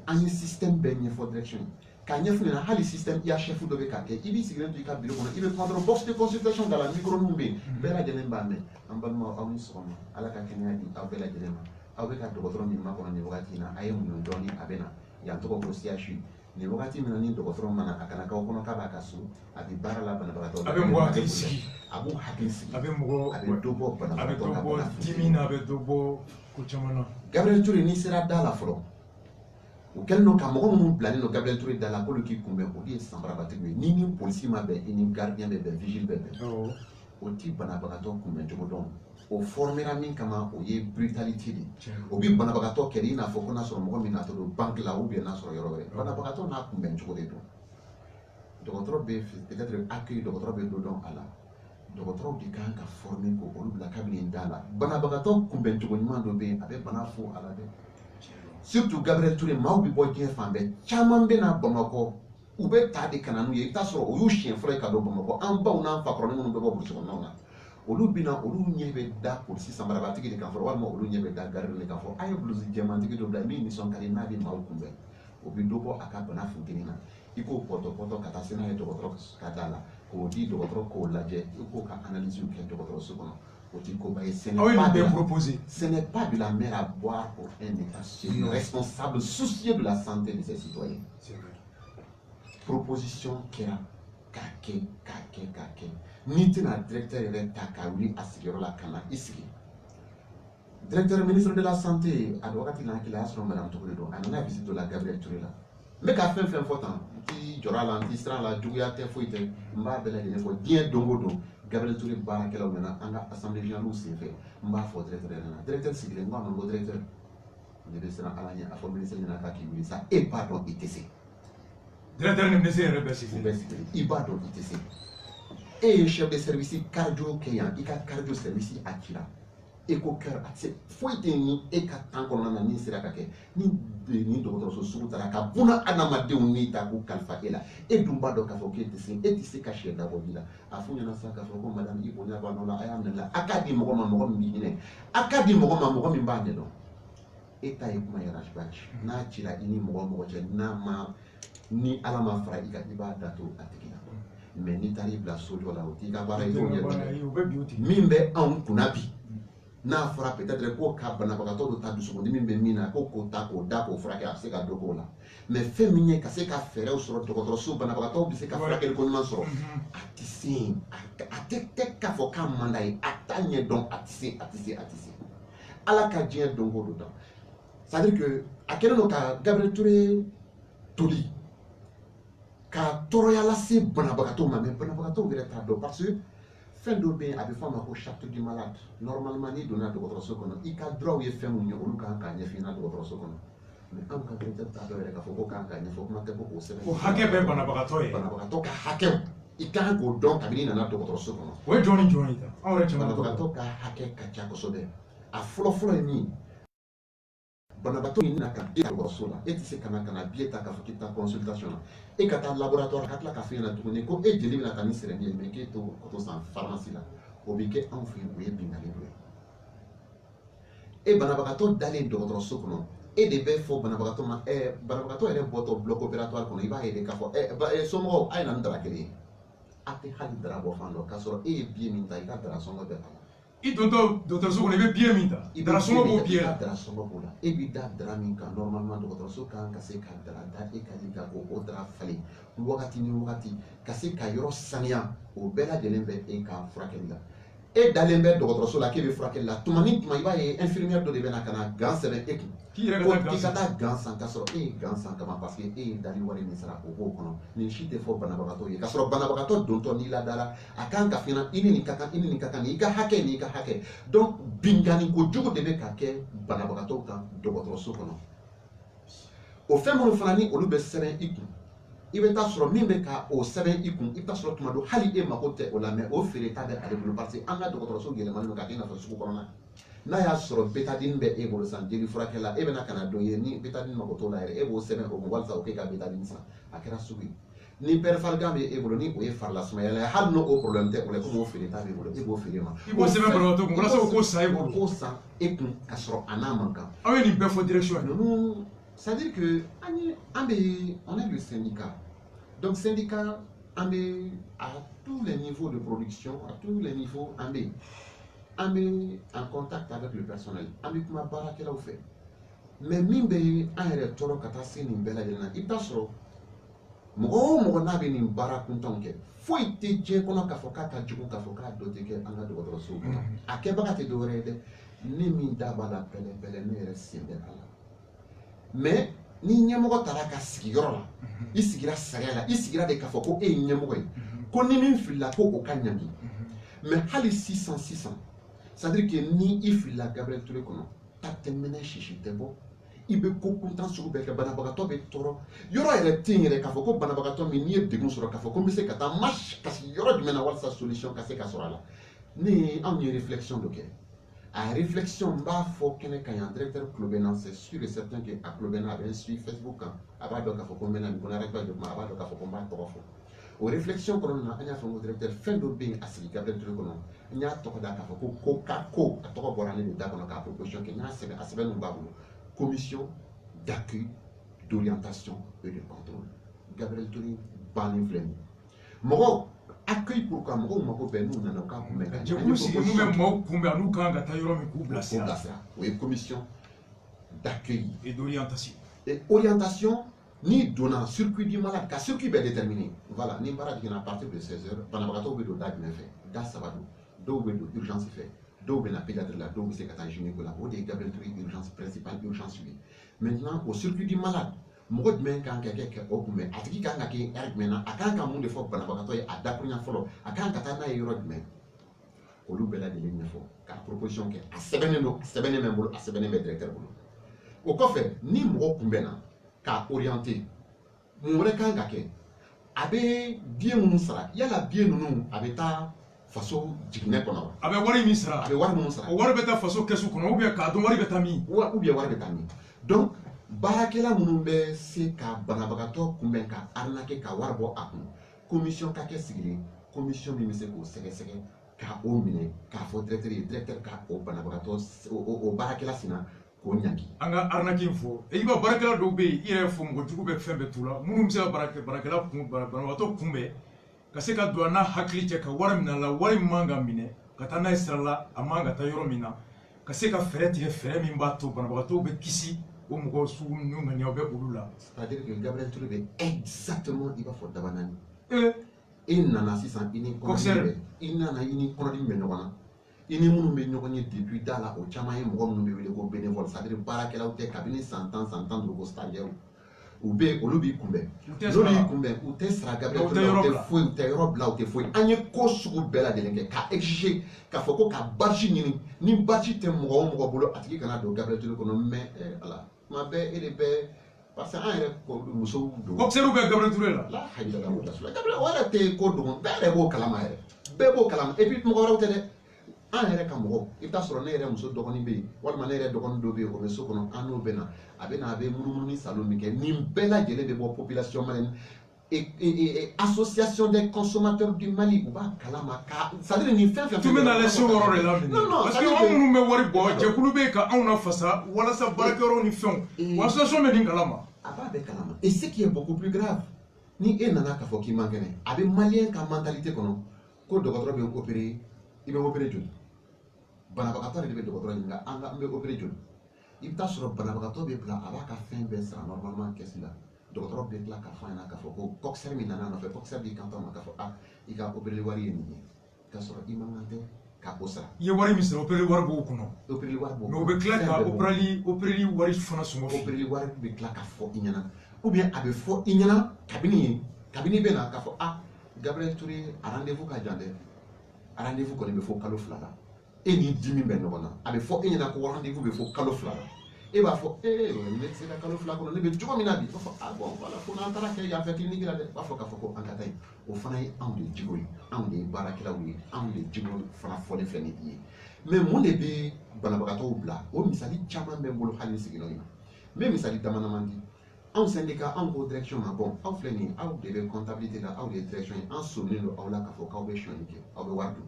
S4: an ye système bɛɛ ɲɛfɔ direction k'a ɲɛf'u ɲɛna hali système i y'a chef dɔ bɛ k'a kɛ i b'i sigilen to i ka bureau kɔnɔ i bɛ kuma dɔrɔn box de consultation da la micro min bɛ yen bɛɛ lajɛlen b'a mɛn an balimaw aw ni sɔgɔma ala ka kɛnɛya di aw bɛɛ lajɛlen ma aw bɛ ka dɔgɔtɔrɔ min makɔnɔ nin wagati in na a ye muɲu dɔɔni a bɛ na yan tɔgɔ ko CHU nin wagati min na ni dɔgɔtɔrɔ mana a kana k'aw kɔnɔ k'a b'a ka so a bɛ baara la banabagatɔ la a bɛ mɔgɔ hakili sigi a b'u hakili sigi a bɛ dɔ bɔ banabagatɔ ka bana dimi na a bɛ dɔ bɔ ko caman na Gabriel Touré n'i sera da la fɔlɔ o kɛlen don ka mɔgɔ minnu bilalen don Gabriel Touré da la k'olu k'i kunbɛn o de ye sanbarabatigiw ye ni ni polisi ma bɛn i ni gardien bɛ bɛn vigile bɛ bɛn o ti banabagatɔ kunbɛn cogo dɔn o formera min kama o ye brutalité de o bi banabagatɔ kɛlɛ i n'a fɔ ko n'a sɔrɔ mɔgɔ min natɔ don banque la ou bien n'a sɔrɔ yɔrɔ wɛrɛ banabagatɔ n'a kunbɛn cogo de don dɔgɔtɔrɔ bɛ peut-être accueil dɔgɔtɔrɔ bɛ dɔ dɔn a la dɔgɔtɔrɔw de kan ka former ko olu bila kabini da la banabagatɔ kunbɛn cogo ɲuman dɔ bɛ yen a bɛ bana fo a la dɛ surtout Gabriel Touré maaw bɛ bɔ diɲɛ fan bɛɛ caman bɛ na Bamakɔ u bɛ ta de ka na n'u ye i bɛ taa sɔrɔ o y'u siɲɛ fɔlɔ ye ka don Bamakɔ an baw n'an fakɔrɔni minnu bɛ bɔ burusi kɔnɔnaw na olu bɛ na olu ɲɛ bɛ da polisi sanbarabatigi de kan fɔlɔ walima olu ɲɛ bɛ da garidi de kan fɔ a ye bulusi jɛmantigi dɔ bila min nisɔn ka di n'a bɛ maaw kunbɛn o bɛ dɔ bɔ a ka bana funteni na i k'o pɔtɔpɔtɔ ka taa se n'a ye dɔgɔtɔrɔ ka da la k'o di dɔgɔtɔrɔ k'o lajɛ i k'o ka analyse kɛ dɔgɔtɔrɔso kɔnɔ o ti koba ye ce n'est pas de la mer à boire pour un état sérieux responsable soucieux de la santé de ses citoyens proposition kɛra k'a kɛ n'i tɛna directeur yɛrɛ ta k'a wuli a sigiyɔrɔ la ka na i sigi directeur ministre de la santé a wagati n'a hakili a y'a sɔrɔ madame Touré don a nana visite la Gabriel Touré la n bɛ ka fɛn fɛn fɔ tan n t'i jɔrɔ a la n t'i siran a la juguya tɛ foyi tɛ n b'a bɛɛ lajɛlen fɔ diɲɛ don o don Gabriel Touré baarakɛlaw nana an ka assemblée générale senfɛ n b'a fɔ directeur ɲɛna directeur sigilen n k'a ma n ko directeur ne bɛ siran ala ɲɛ a fɔ ministre ɲɛna k'a k'i wuli sa e b'a dɔn i tɛ se
S1: directeur ni ministre yɛrɛ bɛ sigi
S4: i b'a dɔn i tɛ se e ye chef de service cardio kɛ yan i ka cardio service a cira éco-cœur faut tenir et ka tan kɔnɔna na ni sera ka kɛ ni dɔgɔtɔrɔso sugu taara ka buna adamadenw ni ta k'u kalifa e la e dun b'a dɔn k'a fɔ k'e tɛ se ka sɛ dabɔ ji la a f'u ɲɛna sa k'a fɔ ko madame i bonya b'a nɔ la a y'a minɛ la a k'a di mɔgɔ ma mɔgɔ min b'i hinɛ a k'a di mɔgɔ ma mɔgɔ min b'a ɲɛ dɔn e ta ye kuma yɛrɛ n'a cira i ni mɔgɔ mɔgɔ cɛ n'a ma ni ala ma fara i kan i b'a dato a tigi la mais n'i taara i bila so dɔ la o t'i ka baara ye min bɛ anw kunna bi n'a fɔra peut-être ko ka banabagatɔ dɔ ta dusukundimi bɛ min na ko k'o ta k'o da k'o furakɛ a bɛ se ka dɔ k'o la mais fɛn min ye ka se ka fɛɛrɛw sɔrɔ dɔgɔtɔrɔso banabagatɔw bɛ se ka furakɛli ko ɲuman sɔrɔ a tɛ se a tɛ k'a fɔ k'a man d'a ye a t'a ɲɛ dɔn a tɛ se ala ka diɲɛ don o don dɔn c'est à dire que a kɛlen don ka Gabriel Touré toli ka tɔɔrɔya lase banabagatɔw ma mais banabagatɔw yɛrɛ t'a dɔn parce que fɛn dɔ bɛ yen a bɛ fɔ a ma ko charte du malade normalement n'i donna dɔgɔtɔrɔso kɔnɔ i ka droit ye fɛn mun ye olu kan k'a ɲɛf'i ɲɛna dɔgɔtɔrɔso kɔnɔ mais anw ka directeur t'a dɔn yɛrɛ k'a fɔ ko kan k'a ɲɛfɔ kuma tɛ ko k'o sɛbɛn
S1: ko hakɛ bɛ banabagatɔ ye
S4: banabagatɔ ka hakɛw i kan k'o dɔn kabini i nana dɔgɔtɔrɔso kɔnɔ
S1: o ye jɔn ni jɔn ye anw yɛrɛ caman
S4: banabagatɔ ka hakɛ ka ca kosɛbɛ a fɔlɔ ye min banabagatɔ min na ka e dɔgɔtɔrɔso la e tɛ se ka na billet ta k'a fɔ k'i bɛ taa consultation na e ka taa laboratoire ka tila k'a f'i ɲɛna tuguni ko e jeli bɛna taa ni sɛrɛni ye mais k'e to san pharmacie la o bɛ kɛ anw fɛ yen o ye binkali dɔ ye e banabagatɔ dalen dɔgɔtɔrɔso kɔnɔ e de bɛ fɔ banabagatɔ ma banabagatɔ yɛrɛ bɔtɔ bloc opératoire kɔnɔ i b'a ye de k'a fɔ somɔgɔw a ye na ni dara kelen ye a tɛ hali dara bɔ fan dɔ k'a sɔrɔ e ye billet min ta i ka dara sɔngɔ bɛɛ a la
S1: i dontɔ dɔgɔtɔrɔso kɔnɔ i bɛ billet min ta dara sɔngɔ b'o billet la
S4: dara sɔngɔ b'o la e b'i da dara min kan normalement dɔgɔtɔrɔso kan ka se ka dara da e ka di ka o dara falen wagati ni wagati ka se ka yɔrɔ saniya o bɛɛ lajɛlen bɛ e ka furakɛli la e dalen bɛ dɔgɔtɔrɔso la k'e bɛ furakɛli la tuma ni tuma i b'a ye infirmière dɔ de bɛ na ka na gan sɛbɛn e kun
S1: k'i
S4: ka taa gan san k'a sɔrɔ e ye gan san kama parce que e ye dali wari min sara o b'o kɔnɔ nin si tɛ fɔ banabagatɔ ye k'a sɔrɔ banabagatɔ dontɔ n'i ladara a kan ka f'i ɲɛna i ni nin ka kan i ni nin ka kan nin i ka hakɛ nin i ka hakɛ donc binkani kojugu de bɛ ka kɛ banabagatɔw kan dɔgɔtɔrɔso kɔnɔ o fɛn minnu fana ni olu bɛ sɛbɛn i kun i bɛ taa sɔrɔ min bɛ ka o sɛbɛn i kun i bɛ taa sɔrɔ tuma dɔ hali e mako tɛ o la mais o feere ta bɛ ale bolo parce que an ka dɔgɔtɔrɔso yɛlɛmalen don ka kɛ i n'a fɔ sugu kɔnɔna n'a y'a sɔrɔ bétadine bɛ e bolo san jeli furakɛ la e bɛna ka na dɔn ye ni bétadine mako t'o la yɛrɛ e b'o sɛbɛn o walasa o k'e ka bétadine san a kɛra sugu ye ni pɛrifarigan bɛ e bolo ni o ye farilasumaya la hali n'o problème tɛ o la komi o feere ta b'e bolo e b'o feere ma
S1: i b'o sɛbɛn banabagatɔ kun walasa o k'o san e bolo
S4: k'o san e kun ka sɔrɔ a n'a man kan
S1: aw ye nin bɛɛ fɔ direction ye
S4: ninnu c'est à dire que on est le syndicat. Donc, syndicat, à tous les niveaux de production, à tous les niveaux, on est en contact avec le personnel. On est comme barakela au fait. Mais mimbe un retour katase ni bela jelena. Il passe au mɔgɔ n'a bɛ nin baara kuntanw kɛ foyi tɛ diɲɛ kɔnɔ k'a fɔ k'a ka jugu k'a fɔ k'a dɔ tɛ kɛ an ka dɔgɔtɔrɔso kɔnɔ a kɛbaga tɛ dɔwɛrɛ ye dɛ ne min da b'a la pɛlɛpɛlɛ ne yɛrɛ sen bɛ a la mais ni ɲɛmɔgɔ taara ka sigiyɔrɔ la i sigira sariya la i sigira de k'a fɔ ko e ye ɲɛmɔgɔ ye ko ni min filila ko o ka ɲangi mais hali sisan c'est à dire que ni i filila Gabriel Touré kɔnɔ ta tɛmɛnɛ sisi tɛ bɔ i bɛ ko kuntan sugu bɛɛ kɛ banabagatɔ bɛ tɔɔrɔ yɔrɔ yɛrɛ tɛ yen yɛrɛ k'a fɔ ko banabagatɔ min n'i ye degun sɔrɔ k'a fɔ ko n bɛ se ka taa kasi yɔrɔ jumɛn na walasa solution ka se ka sɔrɔ a la ne anw ye réflexion dɔ kɛ a réflexion n b'a fɔ kɛnɛ kan yan directeur tulo bɛ n na c'est sûr et certain que a tulo bɛ n na a bɛ n suit Facebook kan a b'a dɔn k'a fɔ ko n bɛ na nin kɔnɔ arrêté de kuma a b'a dɔn k'a fɔ ko n b'a tɔgɔ fɔ o réflexion kɔnɔna na an y'a fɔ n ko directeur fɛn dɔ bɛ yen a sigi Gabriel Touré kɔnɔ n y'a tɔgɔ da k'a fɔ ko ko a tɔgɔ bɔra ne de da kɔnɔ k'a proposition kɛ n y'a sɛbɛn a sɛbɛn min b'a bolo commission d'accueil, d'orientation et de contrôle. Gabriel Touré bannen filɛ nin mɔgɔw accueil pourquoi mɔgɔw mako bɛ n'u nana u k'a kunbɛn ka
S1: jɛkulu sigi n'u bɛ maaw kunbɛn n'u kan ka taa yɔrɔ min k'u bilasira
S4: o ye commission d'accueil
S1: et d'orientation.
S4: Et orientation ni donna circuit du malade ka circuit bɛ déterminé voilà ni baara jiginna à partir de 16h banabagatɔw bɛ don da jumɛn fɛ da saba don dɔw bɛ don urgence fɛ dɔw bɛ na pédiatrie la dɔw bɛ se ka taa gynéco la o de ye Gabriel Touré urgence principale urgence ye maintenant au circuit du malade mɔgɔ jumɛn kan ka kɛ o kunbɛn a tigi kan ka kɛ heure jumɛn na a kan ka mun de fɔ banabagatɔ ye a dakurunya fɔlɔ a kan ka taa n'a ye yɔrɔ jumɛn olu bɛɛ lajɛlen ɲɛfɔ ka proposition kɛ a sɛbɛnnen don a sɛbɛnnen bɛ n bolo a sɛbɛnnen bɛ directeur bolo o kɔfɛ ni mɔgɔ kunbɛnna k'a orienter mun wɛrɛ kan ka kɛ a bɛ billet minnu sara yala billet ninnu a bɛ taa faso jiginɛ kɔnɔ
S1: a bɛ wari min sara
S4: a bɛ wari minnu sara
S1: o wari bɛ taa faso kɛsu kɔnɔ ou bien k'a dɔn wari bɛ taa min
S4: ou bien wari bɛ taa min donc baarakɛla minnu bɛ se ka banabagatɔ kunbɛn ka arnaquer ka wari bɔ a kun commission ka kɛ sigilen commission min bɛ se k'o sɛgɛsɛgɛ ka o minɛ k'a fɔ directeur ye directeur ka o banabagatɔ o baarakɛla sina k'o ɲangi
S1: an ka arnaque in fɔ i b'a baarakɛla dɔw bɛ yen i yɛrɛ fɔ mɔgɔ jugu bɛ fɛn bɛɛ t'u la minnu bɛ se ka baarakɛla banabagatɔ kunbɛn ka se ka don a n'a hakili cɛ ka wari minɛ a la wari min man ka minɛ ka taa n'a ye sira la a man ka taa yɔrɔ min na ka se ka fɛɛrɛ tigɛ fɛɛrɛ min b'a to banabagatɔw bɛ kisi o mɔgɔ sugu ninnu ŋaniyaw bɛ olu la.
S4: c'est-à-dire que Gabriel Touré bɛ exactement i b'a fɔ daba naani i nana sisan i ni kɔnɔdimi bɛ ɲɔgɔn na i ni minnu bɛ ɲɔgɔn ye depuis da la o caman ye mɔgɔ minnu bɛ wele ko bénévole c'est-à-dire baarakɛlaw tɛ kabini san 10 san 15 ko stagiaire u bɛ olu b'i kunbɛn n'olu y'i kunbɛn u tɛ sara Gabriel Touré u tɛ foyi u tɛ yɔrɔ bila u tɛ foyi an ye ko sugu bɛɛ lajɛlen kɛ ka exiger k'a fɔ ko ka basi ɲini ni basi tɛ mɔgɔ o mɔgɔ bolo a tigi kana don Gabriel Touré kɔnɔ mais ala tuma bɛɛ e de bɛ parce que an yɛrɛ musow don
S1: coxeur bɛ Gabriel Touré la
S4: la hakilila la Gabriel o yɛrɛ tɛ ko dogo bɛɛ yɛrɛ b'o kalama yɛrɛ bɛɛ b'o kalama et puis mɔgɔ wɛrɛw tɛ dɛ an yɛrɛ ka mɔgɔw i bɛ taa sɔrɔ ne yɛrɛ muso dɔgɔnin bɛ yen walima ne yɛrɛ dɔgɔnin dɔ bɛ yen o bɛ so kɔnɔ an n'o bɛ na a bɛ na a bɛ munumunu ni salon min kɛ nin bɛɛ lajɛlen bɛ bɔ population malienne association des consommateurs du Mali u b'a kalama ka c'est à dire nin fɛn fɛn
S1: tu bɛ na lase o yɔrɔ de la
S4: non
S1: parce que anw minnu bɛ wari bɔ jɛkulu bɛ yen ka anw lafasa walasa baarakɛyɔrɔ ni fɛnw o association bɛ nin kalama
S4: a b'a bɛɛ kalama et ce qui est beaucoup plus grave ni e nana k'a fɔ k'i man kɛnɛ a bɛ maliyɛn ka mentalité kɔnɔ ko dɔgɔtɔrɔ bɛ opérer i bɛ opérer joli banabagatɔ de bɛ dɔgɔtɔrɔ ɲininka an bɛ opérer joli i bɛ taa sɔrɔ banabagatɔ bɛ bila a b'a ka fɛn bɛɛ sara normalement kɛsi la dɔgɔtɔrɔ bɛ tila k'a fɔ a ɲɛna k'a fɔ ko coxeur min nana a nɔfɛ coxeur b'i kanto ma k'a fɔ i ka opérer wari ye nin ye k'a sɔrɔ i man kan tɛ ka o sara
S1: i ye wari min sara opérer wari b'o kɔnɔ
S4: opérer wari b'o
S1: mais o bɛ tila ka opérer wari fana sɔngɔ fɔ
S4: opérer wari bɛ tila ka fɔ i ɲɛna ou bien a bɛ fɔ i ɲɛna kabini bɛ na k'a fɔ Gabriel Touré a rendez-vous ka jan dɛ a rendez-vous kɔni bɛ fɔ kalo 2 la e ni dimi bɛ ɲɔgɔn na a bɛ fɔ e ɲɛna ko rendez-vous bɛ fɔ kalo 2 la e b'a fɔ ne tɛ se ka kalo 2 kɔnɔ ne bɛ cogo min na bi i b'a fɔ bon voilà ko n'an taara kɛ yan fɛ clinique la dɛ u b'a fɔ k'a fɔ ko an ka taa yen o fana ye anw de jigo ye anw de ye baarakɛlaw ye anw de jigo fana fɔlen filɛ ni i ye mais mun de bɛ banabagatɔw bila o misali caman bɛ n bolo hali ni sigiɲɔgɔn in na n bɛ misali dama di anw syndicat anw ko direction ma bon aw filɛ nin ye aw de bɛ comptabilité la aw de ye direction ye an sɔnnen don aw la k'a fɔ k'aw bɛ sonyali kɛ aw bɛ wari dun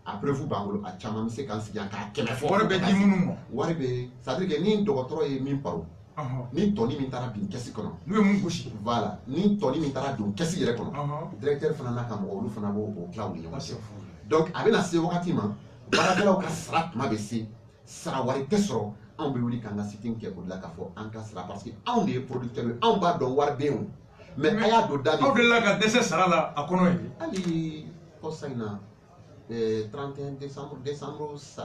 S4: a preuve b'an bolo a caman bɛ se k'an sigi yan k'a kɛmɛ fɔ
S1: wari bɛ di minnu ma
S4: wari bɛ c'est à dire que ni dɔgɔtɔrɔ ye min paro ni tɔni min taara bin kɛsi kɔnɔ
S1: n'u ye mun gosi
S4: voilà ni tɔni min taara don kɛsi yɛrɛ kɔnɔ directeur fana n'a ka mɔgɔ olu fana b'o tila u ni ɲɔgɔn cɛ donc a bɛna se wagati ma baarakɛlaw ka sara tuma bɛ se sara wari tɛ sɔrɔ anw bɛ wuli k'an ka sitting kɛ o de la k'a fɔ an ka sara parce que anw de ye producteur ye anw b'a dɔn wari bɛ yen mais a y'a don da de
S1: aw delila ka dɛsɛ sara la a kɔnɔ ye
S4: hali kɔsa in na 31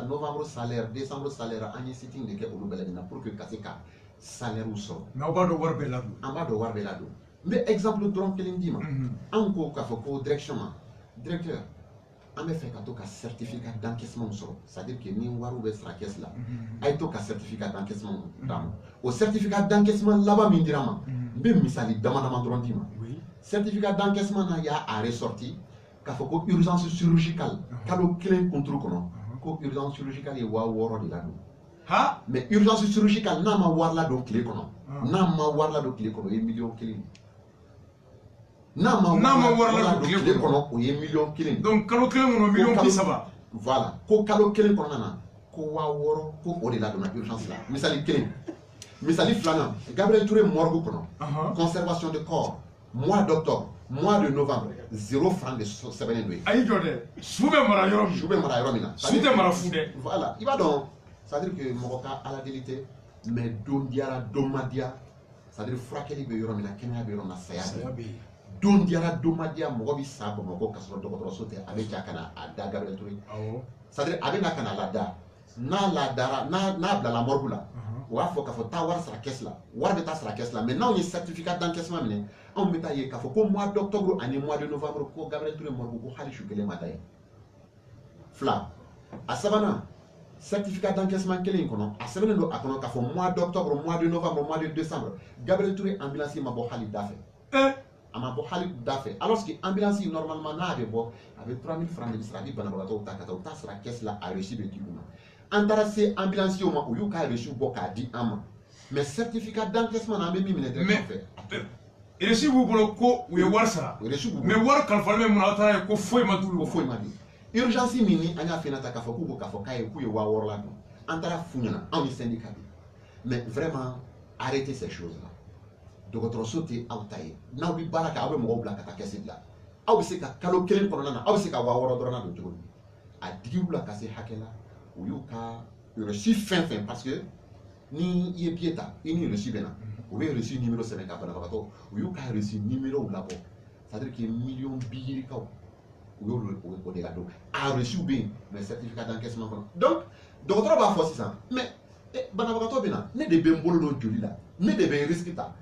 S4: novembre salaire décembre salaire an ye sitting de kɛ olu bɛɛ lajɛlen na pour que ka se ka salaire sɔrɔ
S1: mais aw b'a dɔn wari bɛɛ ladon
S4: an b'a dɔn wari bɛɛ ladon n bɛ exemple dɔrɔn kelen d'i ma anw ko k'a fɔ ko direction ma directeur an bɛ fɛ ka to ka certificat d'encaissement sɔrɔ c'est à dire que ni wariw bɛ sara caisse la a ye to ka certificat d'encaissement d'a ma o certificat d'encaissement laban min dira ma n bɛ misali dama dama dɔrɔn d'i ma certificat d'encaissement na y'a ressorti k'a fɔ ko urgence chirurgicale kalo 1 contrôle kɔnɔ ko urgence chirurgicale ye 6000 de ladon mais urgence chirurgicale n'a ma wari ladon tile kɔnɔ n'a ma wari ladon tile kɔnɔ o ye $1,000,000 n'a ma wari ladon tile kɔnɔ o ye $1,000,000
S1: donc kalo 1 kɔnɔ $300,000
S4: voilà ko kalo 1 kɔnɔna na ko 6000 ko o de ladonna urgence la misali 1 misali 2 Gabriel Touré morgue kɔnɔ conservation de corps mois d'octobre mois de novembre 0 francs de sɛbɛnnen don ye
S1: ayi jɔ dɛ su bɛ mara yɔrɔ min
S4: su bɛ mara yɔrɔ min na
S1: su tɛ mara fu dɛ
S4: voilà i b'a dɔn c'est à dire que mɔgɔ ka ala deli tɛ mais don diyara don ma diya c'est à dire furakɛli bɛ yɔrɔ min na kɛnɛya bɛ yɔrɔ min na saya bɛ yen don diyara don ma diya mɔgɔ bɛ sa Bamakɔ ka sɔrɔ dɔgɔtɔrɔso tɛ a bɛ ja ka na a da Gabriel Touré c'est à dire a bɛ na ka na lada n'a ladara n'a bilala morgue la o b'a fɔ k'a fɔ taa wari sara caisse la wari bɛ taa sara caisse la mais n'anw ye certificat d'encaissement minɛ anw bɛ taa ye k'a fɔ ko mois d'octobre ani mois de novembre ko Gabriel Touré morgue ko hali su kelen ma da ye 2 a 3nan certificat d'encaissement kelen in kɔnɔ a sɛbɛnnen don a kɔnɔ k'a fɔ mois d'octobre mois de novembre mois de décembre Gabriel Touré ambulance ma bɔ hali da fɛ ama bo hali dafe alors que ambulance normalement na be bo avec 3000 francs de sera di banabagatɔ ta kata ta sera caisse la a reçu be di uma antara se ambulance o ma o yu ka reçu bo ka di ama mais certificat d'encaissement na be mi minute fait
S1: reçu bu bolo ko u ye wari sara mais wari kalifalen bɛ mun na aw taara ye ko foyi ma d'u
S4: ko foyi ma di urgence mini an y'a fɛn ta k'a fɔ k'u k'a fɔ k'a ye k'u ye 6000 la dun an taara f'u ɲɛna anw ni syndicat bi mais vraiment arrêtez ces choses là dɔgɔtɔrɔso tɛ aw ta ye n'aw bɛ baara kɛ aw bɛ mɔgɔw bila ka taa kɛsi bila aw bɛ se ka kalo kelen kɔnɔna na aw bɛ se ka 6000 dɔrɔn na don cogo min a digir'u la ka se hakɛ la u y'u ka reçu fɛn fɛn parce que ni i ye billet ta i ni reçu bɛ na u bɛ reçu numéro sɛbɛn ka banabagatɔ u y'u ka reçu numéro labɔ c'est à dire que million bi yirikaw u y'o o de la don a reçu bɛ yen mais certificat d'encaissement kɔnɔ donc dɔgɔtɔrɔ b'a fɔ sisan mais banabagatɔ bɛ na ne de bɛ n bolo don joli la ne de bɛ n risque ta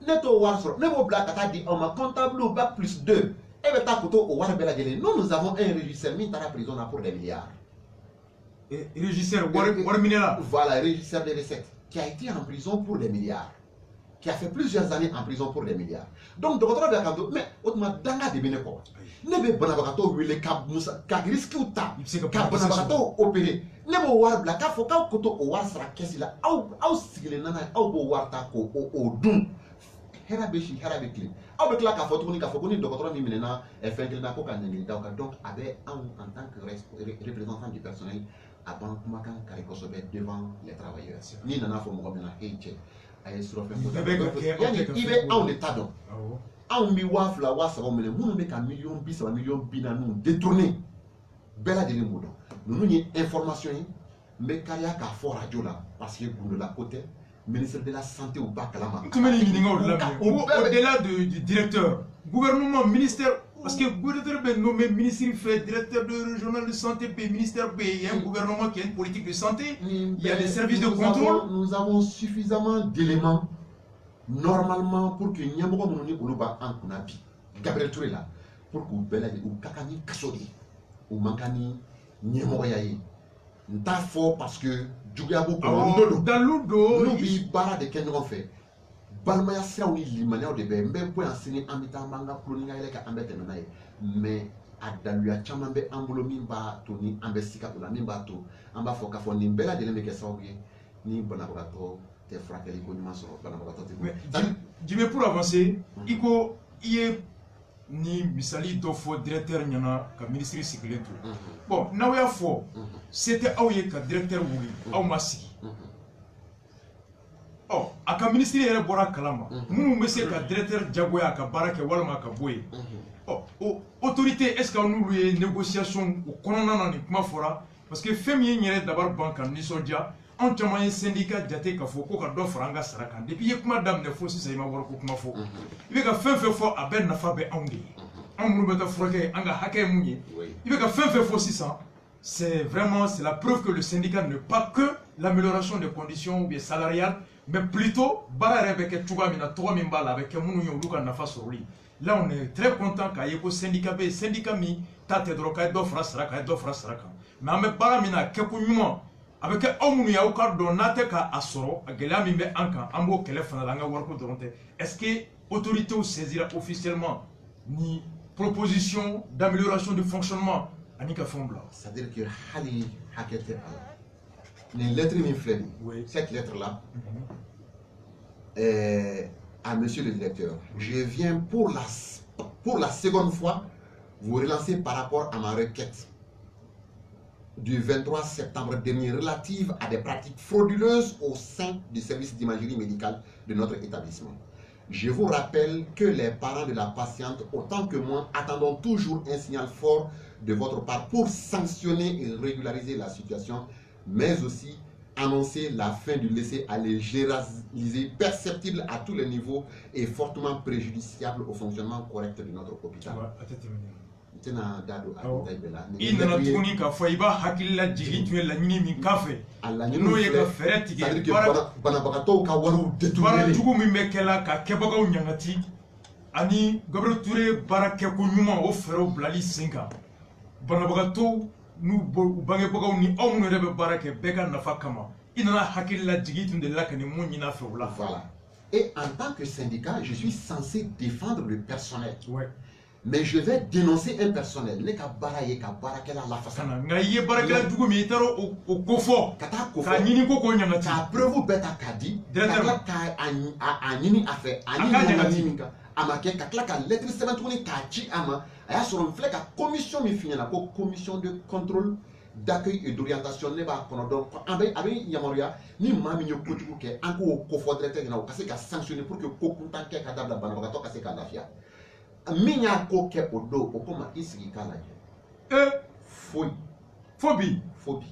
S4: ne t'o wari sɔrɔ ne b'o bila ka taa di aw ma comptable ou bac plus 2 e bɛ taa k'o to o wari bɛɛ lajɛlen nous avons un régisseur min taara prison na pour des milliards.
S1: Régisseur wari minɛ la.
S4: Voilà, régisseur des recettes qui a été en prison pour des milliards, qui a fait plusieurs années en prison pour des milliards. Donc dɔgɔtɔrɔ bɛ ka don mais o tuma danga de bɛ ne kɔ ne bɛ banabagatɔ wele ka risque ta ka banabagatɔ opérer ne b'o wari bila k'a fɔ k'aw ko to o wari sara kɛsi la aw sigilen nana ye aw b'o wari ta k'o dun hɛrɛ bɛ si hɛrɛ bɛ tilen aw bɛ tila k'a fɔ tuguni k'a fɔ ko ni dɔgɔtɔrɔ min minɛna fɛn kelen na ko ka ɲɛngili d'aw kan donc a bɛ anw en tant que représentant du personnel a ban kumakan kari kosɛbɛ devant les travailleurs n'i nana fɔ mɔgɔ min na e cɛ a ye surɔfɛn ko yanni i bɛ anw de ta dɔn anw bɛ 2000 3000 minɛ minnu bɛ ka miliyɔn 30 miliyɔn 40 détourner bɛɛ lajɛlen b'o dɔn ninnu ye information ye n bɛ kariya k'a fɔ radio la parce que gundola ko tɛ ministre de la santé ou pas kalama.
S1: Au-delà du directeur, gouvernement, ministère, parce que le gouvernement est nommé ministre, fait directeur de régional de santé, puis ministère, il y a un gouvernement qui a une politique de santé, il y a des services de contrôle.
S4: Nous avons suffisamment d'éléments normalement pour que Nyamoko Mouni Oluba en Kunabi, Gabriel Touré là, pour que vous belade ou Kakani Kasori ou Mankani Nyamoyaye. Nta fort parce que Djougiabou
S1: dans l'Udo
S4: nous vivons bara de Kenyon fait Balmaya sera ou limania de ben point enseigner en mettant manga cloninga ele ka ambete menaye mais adaluya chamambe ambolomi ba to ni ambesika to la ni ba to amba foka fo ni bela de le meke sawoye ni banabato te frakeli ko nyuma so banabato te
S1: mais pour avancer iko iye ni misali dɔ fɔ directeur ɲɛna ka ministre sigilen to bon n'aw y'a fɔ c'était aw ye ka directeur wuli aw ma sigi a ka ministre yɛrɛ bɔra kalama minnu bɛ se ka directeur jagoya a ka baara kɛ walima a ka bɔ yen o autorité est ce que n'olu ye négociation o kɔnɔna na nin kuma fɔra parce que fɛn min ye n yɛrɛ dabari ban ka nisɔndiya anw caman ye syndicat jate k'a fɔ ko ka dɔ fara an ka sara kan depuis i ye kuma daminɛ fo sisan i ma wari ko kuma fɔ i bɛ ka fɛn fɛn fɔ a bɛɛ nafa bɛ anw de ye anw minnu bɛ ka furakɛ an ka hakɛ ye mun ye i bɛ ka fɛn fɛn fɔ sisan c'est vraiment c'est la preuve que le syndicat n'est pas que l'amélioration des conditions ou bien salariales mais plutôt baara yɛrɛ bɛ kɛ cogoya min na tɔgɔ min b'a la a bɛ kɛ minnu ye olu ka nafa sɔrɔli là on est très content k'a ye ko syndicat bɛ yen syndicat min ta tɛ dɔrɔn k'a ye dɔ fara sara kan a ye dɔ fara sara kan mais an bɛ baara min na a kɛko ɲuman a bɛ kɛ aw minnu ye aw ka dɔn n'a tɛ k'a sɔrɔ a gɛlɛya min bɛ an kan an b'o kɛlɛ fana la an ka wariko dɔrɔn tɛ est-ce que autorités saisira officiellement ni proposition d'amélioration du fonctionnement ani ka fɛnw bila
S4: c'est-à-dire que hali hakɛ tɛ a la nin lettre min filɛ nin cette lettre là à monsieur le directeur je viens pour la seconde fois vous relancer par rapport à ma requête du 23 septembre dernier relative à des pratiques frauduleuses au sein du service d'imagerie médicale de notre établissement. Je vous rappelle que les parents de la patiente, autant que moi, attendons toujours un signal fort de votre part pour sanctionner et régulariser la situation, mais aussi annoncer la fin du laisser-aller généralisé, perceptible à tous les niveaux et fortement préjudiciable au fonctionnement correct de notre hôpital.
S1: I nana tuguni k'a fɔ i b'a hakili la jigin tun ye laɲini min k'a fɛ n'o ye ka fɛɛrɛ tigɛ
S4: banabagatɔw ka wariw détourner
S1: baara jugu min bɛ kɛla ka kɛbagaw ɲangati ani Gabriel Touré baara kɛko ɲuman o fɛɛrɛw bilali sen kan banabagatɔw n'u bangebagaw ni aw minnu yɛrɛ bɛ baara kɛ bɛɛ ka nafa kama i nana hakili la jigin tun delila ka nin mun ɲini a fɛ o la
S4: voilà Et en tant que syndicat, je suis censé défendre le personnel.
S1: Ouais.
S4: Mais je vais dénoncer un personnel. Ne ka bara ye ka bara kɛla lafasa.
S1: Kana nga ye barakɛla jugu min i taara o ko fɔ
S4: Ka taa ko
S1: k'a
S4: fɔ.
S1: ɲini ko k'o ɲangati
S4: K'a preuve bɛɛ ta k'a di. Ka
S1: Directeur
S4: tila k'a ɲini a fɛ.
S1: A k'a ɲangati.
S4: min kan. A ma kɛ ka tila ka lettre sɛbɛn tuguni k'a ci a ma. A y'a sɔrɔ n filɛ ka commission min f'i ɲɛna ko commission de contrôle d'accueil et d'orientation ne b'a kɔnɔ donc a bɛ yamaruya ni maa min ye kojugu kɛ an k'o kofɔ directeur ɲɛna o ka se ka sanctionner pour que ko kuntan kɛ ka dabila banabagatɔ ka se k'a lafiya. Min y'a ko kɛ o don o ko ma i sigi k'a lajɛ. Foyi.
S1: Fo bi.
S4: Fo bi.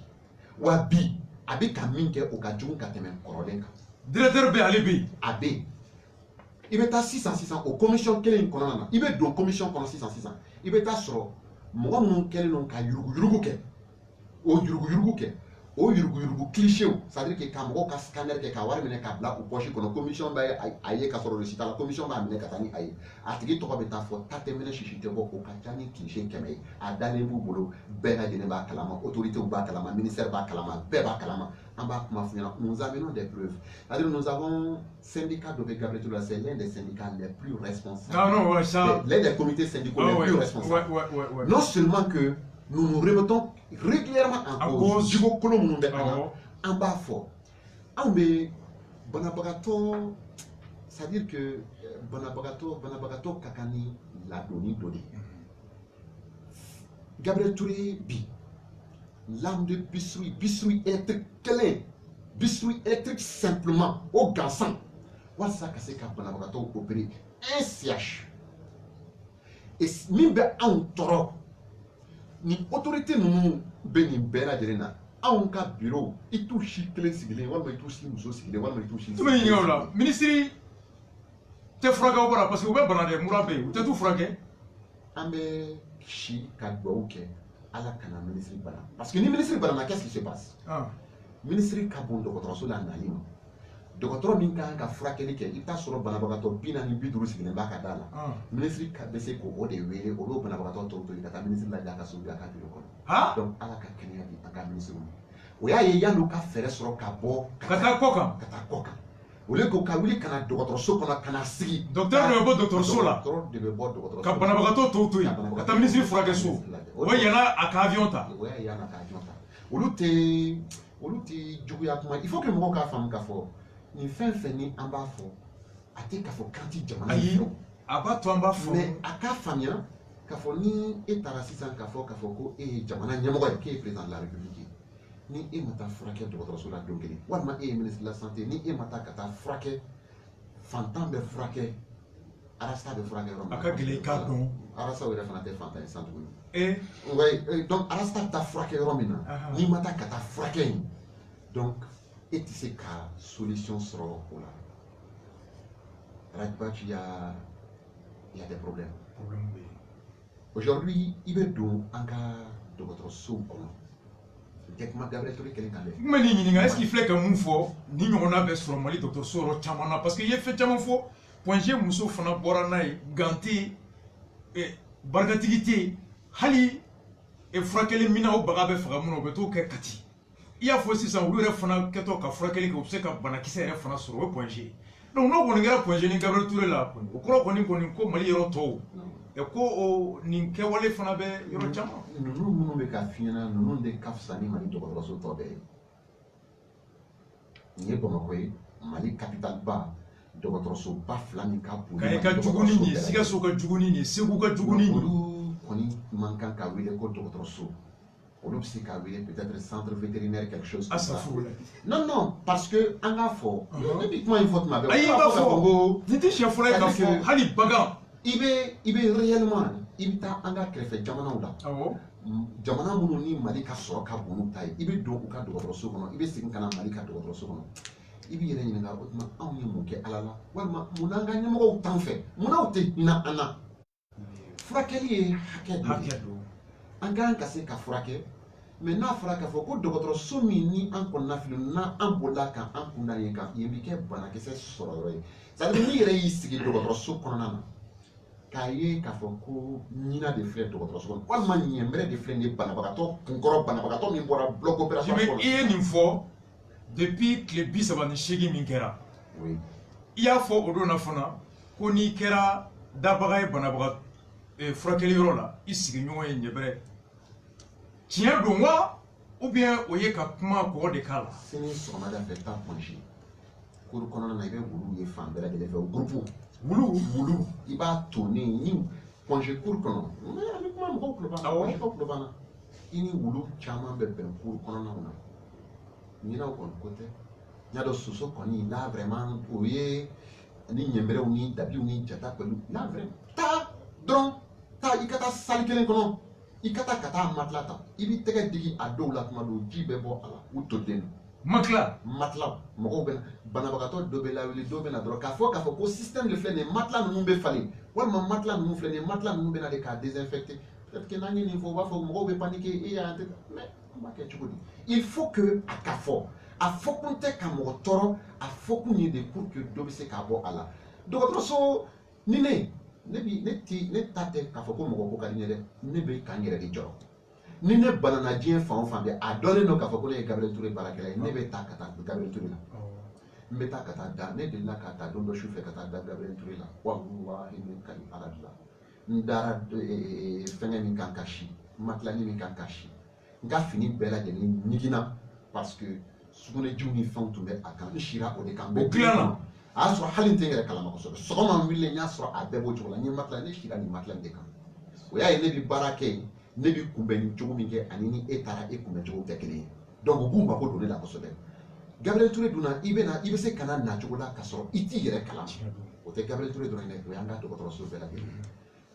S4: Wa bi a bɛ ka min kɛ o ka jugu ka tɛmɛ kɔrɔlen kan.
S1: Directeur bɛ ale bɛ yen.
S4: A bɛ yen. I bɛ taa sisan o commission kelen in kɔnɔna na i bɛ don commission kɔnɔ sisan i bɛ taa sɔrɔ mɔgɔ minnu kɛlen don ka yuruguyurugu kɛ o yuruguyurugu kɛ o yuruguyurugu cliché c'est à dire que ka mɔgɔw ka scanner kɛ ka wari minɛ k'a bila u poche kɔnɔ commission bɛ a ye ka sɔrɔ résultat la commission b'a minɛ ka taa ni a ye a tigi tɔgɔ bɛ taa fɔ ta tɛ minɛ sisi tɛ bɔ o ka ca ni cliché 100 ye a dalen b'u bolo bɛɛ lajɛlen b'a kalama autorités b'a kalama ministère b'a kalama bɛɛ b'a kalama an b'a kuma f'i ɲɛna nous amenons des preuves c'est-à-dire nous avons syndicat de Gabriel Touré c'est l'un des syndicats les plus responsables l'un des comités syndicaux les plus responsables non seulement que nous nous remettons régulièrement en cause du kolo minnu bɛ an na an b'a fɔ anw bɛ banabagatɔ c'est-à-dire que banabagatɔ ka kan ni ladonni dɔ de ye Gabriel Touré bi l'âme de biscuit électrique kelen biscuit électrique simplement o gansan walasa ka se ka banabagatɔ opérer un CH et min bɛ anw tɔɔrɔ ni autorité ninnu bɛ nin bɛɛ lajɛlen na anw ka bureau i t'u si kelen sigilen walima i t'u si muso sigilen walima i t'u si
S1: tuma ɲininka o la ministre tɛ furakɛ o bara parce que u bɛ bana de mura bɛ yen u tɛ t'u furakɛ
S4: an bɛ si ka dugawu kɛ ala kana ministre bana parce que ni ministre banana qu'est-ce qui se passe ministre ka bon dɔgɔtɔrɔso la nali ma dɔgɔtɔrɔ min kan ka furakɛli kɛ i bɛ taa sɔrɔ banabagatɔ 40 50 sigilen b'a ka da la ministre bɛ se k'o de wele o b'o banabagatɔ tɔw to yen ka taa ministre lajɛ a ka so bi a ka bureau kɔnɔ donc ala ka kɛnɛya di an ka ministre ma o y'a ye yan'u ka fɛɛrɛ sɔrɔ ka bɔ
S1: ka taa kɔ kan
S4: o le ko ka wuli ka na dɔgɔtɔrɔso kɔnɔ ka na sigi
S1: docteur de bɛ bɔ dɔgɔtɔrɔso la ka banabagatɔ tɔw to yen ka taa ministre furakɛ so o yɛlɛ a ka avion ta
S4: o y'a yɛlɛ a ka avion ta olu tɛ juguya kuma il faut que mɔgɔw k'a faamu k'a fɔ nin fɛn fɛn ni an b'a fɔ a tɛ k'a fɔ kan ti jamana
S1: ayi a b'a to an b'a fɔ
S4: mais a k'a faamuya k'a fɔ ni e taara sisan k'a fɔ ko e ye jamana ɲɛmɔgɔ ye k'e ye président de la république ye ni e ma taa furakɛ dɔgɔtɔrɔso la don kelen walima e ye ministre de la santé ni e ma taa ka taa furakɛ fantan bɛ furakɛ arasta bɛ furakɛ yɔrɔ min
S1: a ka gɛlɛn i k'a dɔn
S4: arasaw yɛrɛ fana tɛ fantan ye san tuguni donc arasta bɛ taa furakɛ yɔrɔ min na n'i ma taa ka taa furakɛ yen donc e tɛ se ka solution sɔrɔ o la Rajbach, il y a des problèmes. Aujourd'hui i bɛ don an ka dɔgɔtɔrɔsow kɔnɔ directement Gabriel Touré kelen kan dɛ.
S1: Kuma ni ɲininka est-ce qu'il filɛ ka mun fɔ ni ɲɔgɔnna bɛ sɔrɔ Mali dɔgɔtɔrɔso yɔrɔ caman na parce que i ye fɛn caman fɔ point G muso fana bɔra n'a ye gan tɛ yen barikatigi tɛ yen hali furakɛli min na o baga bɛ faga mun na o bɛ t'o kɛ Kati i y'a fɔ sisan olu yɛrɛ fana kɛtɔ ka furakɛli kɛ u bɛ se ka banakisɛ yɛrɛ fana sɔrɔ o ye point G donc n'o kɔni kɛra point G ni Gabriel Touré la o kɔrɔ kɔni ko Mali yɔrɔ tɔw ko nin kɛwale fana bɛ yɔrɔ caman.
S4: Ninnu minnu bɛ ka f'i ɲɛna ninnu de ka fisa ni Mali dɔgɔtɔrɔso tɔ bɛɛ ye. Nin ye Bamakɔ ye Mali capitale ba dɔgɔtɔrɔsoba 2 min ka bon.
S1: Kayi ka jugu ni nin ye Sikaso ka jugu ni nin ye Segu ka jugu ni nin ye.
S4: Olu kɔni man kan ka wele ko dɔgɔtɔrɔso olu bɛ se ka wele peut-être centre vétérinaire quelque chose comme ça. Non parce que an k'a fɔ ne bɛ kuma in fɔ tuma bɛɛ.
S1: Ayi i b'a fɔ nin tɛ siɲɛ fɔlɔ ye k'a fɔ hali bagan.
S4: I bɛ réellement i bɛ taa an ka kɛrɛfɛ jamanaw la jamana minnu ni Mali ka sɔrɔ ka bon n'u ta ye i bɛ don u ka dɔgɔtɔrɔso kɔnɔ i bɛ segin ka na Mali ka dɔgɔtɔrɔso kɔnɔ i bɛ yɛrɛ ɲininka o tuma anw ye mun kɛ Ala la walima mun n'an ka ɲɛmɔgɔw t'an fɛ mun n'aw tɛ hinɛ an na furakɛli ye hakɛ dɔ ye an ka kan ka se ka furakɛ mais n'a fɔra k'a fɔ ko dɔgɔtɔrɔso min ni an kɔnɔna fili n'an bolila kan an kun da yen kan yen bɛ kɛ banakisɛ sɔrɔ yɔrɔ ye c'est à dire n'i yɛrɛ y'i sigi dɔgɔtɔrɔso kɔnɔna na k'a ye k'a fɔ ko ɲina de filɛ dɔgɔtɔrɔso kɔnɔ walima ɲɛnbɛrɛ de filɛ nin ye banabagatɔ kunkɔrɔ banabagatɔ min bɔra bloc opération kɔnɔ.
S1: I ye nin fɔ depuis tile 38 min kɛra i y'a fɔ o don na fana ko n'i kɛra dabaga ye banabaga furakɛli yɔrɔ la i sigiɲɔgɔn ye ɲɛbɛrɛ tiɲɛ don wa ou bien o ye ka kuma kɔgɔ de k'a la.
S4: sini sɔgɔmada fɛ taa pɔnsi kuru kɔnɔna na i bɛ wulu ye fan bɛɛ lajɛlen fɛ o gurupu wulu i b'a to ni pɔnsi kuru kɔnɔ a bɛ kuma mɔgɔw tulo banna mɔgɔw tulo banna i ni wulu caman bɛ bɛn kuru kɔnɔnaw na ɲinɛw kɔni ko tɛ n y'a dɔn soso kɔni là vraiment o ye ni ɲɛnbɛrɛw ni dabiw ni jata kɔni là vraiment taa dɔrɔn taa i ka taa sali kelen kɔnɔ i ka taa matela ta i b'i tɛgɛ digi a dɔw la tuma dɔw ji bɛ bɔ a la u tolen don
S1: matela
S4: mɔgɔw bɛ banabagatɔ dɔ bɛ lawuli dɔw bɛ na dɔrɔn k'a fɔ ko système de filɛ nin ye matela ninnu bɛ falen walima matela ninnu filɛ nin ye matela ninnu bɛ na de k'a désinfecter peut-être que n'an ye nin fɔ u b'a fɔ mɔgɔw bɛ paniquer e y'a tɛ mais an b'a kɛ cogo di il faut que a ka fɔ a fɔ kun tɛ ka mɔgɔ tɔɔrɔ a fɔ kun ye de pour que dɔ bɛ se k'a bɔ a la dɔgɔtɔrɔso ni ne ta tɛ k'a fɔ ko mɔgɔ ko ka di n ye dɛ ne bɛ k'an yɛrɛ de jɔrɔ ni ne banana diɲɛ fan o fan bɛɛ a dɔnnen don k'a fɔ ko ne ye Gabriel Touré baarakɛla ye ne bɛ taa ka taa Gabriel Touré la n bɛ taa ka taa da ne delila ka taa don dɔ su fɛ ka taa da Gabriel Touré la walahi ne ka di ala de la n dara fɛngɛ min kan ka si matilani min kan ka si n ka fini bɛɛ lajɛlen ɲiginna parce que sugunɛjiw ni fɛnw tun bɛ a kan n sira o de kan
S1: o dilanna
S4: a y'a sɔrɔ hali n tɛ n yɛrɛ kalama kosɛbɛ sɔgɔma n wililen n y'a sɔrɔ a bɛɛ b'o cogo la n ye matila ne sira nin matila in de kan o y'a ye ne bɛ baara kɛ yen ne bɛ kunbɛn ni cogo min kɛ ani ni e taara e kunbɛn cogo tɛ kelen ye donc u b'u mako don ne la kosɛbɛ Gabriel Touré dunna i bɛ se ka na nacogo la ka sɔrɔ i t'i yɛrɛ kalama o tɛ Gabriel Touré dɔrɔn dɛ o y'an ka dɔgɔtɔrɔso bɛɛ lajɛlen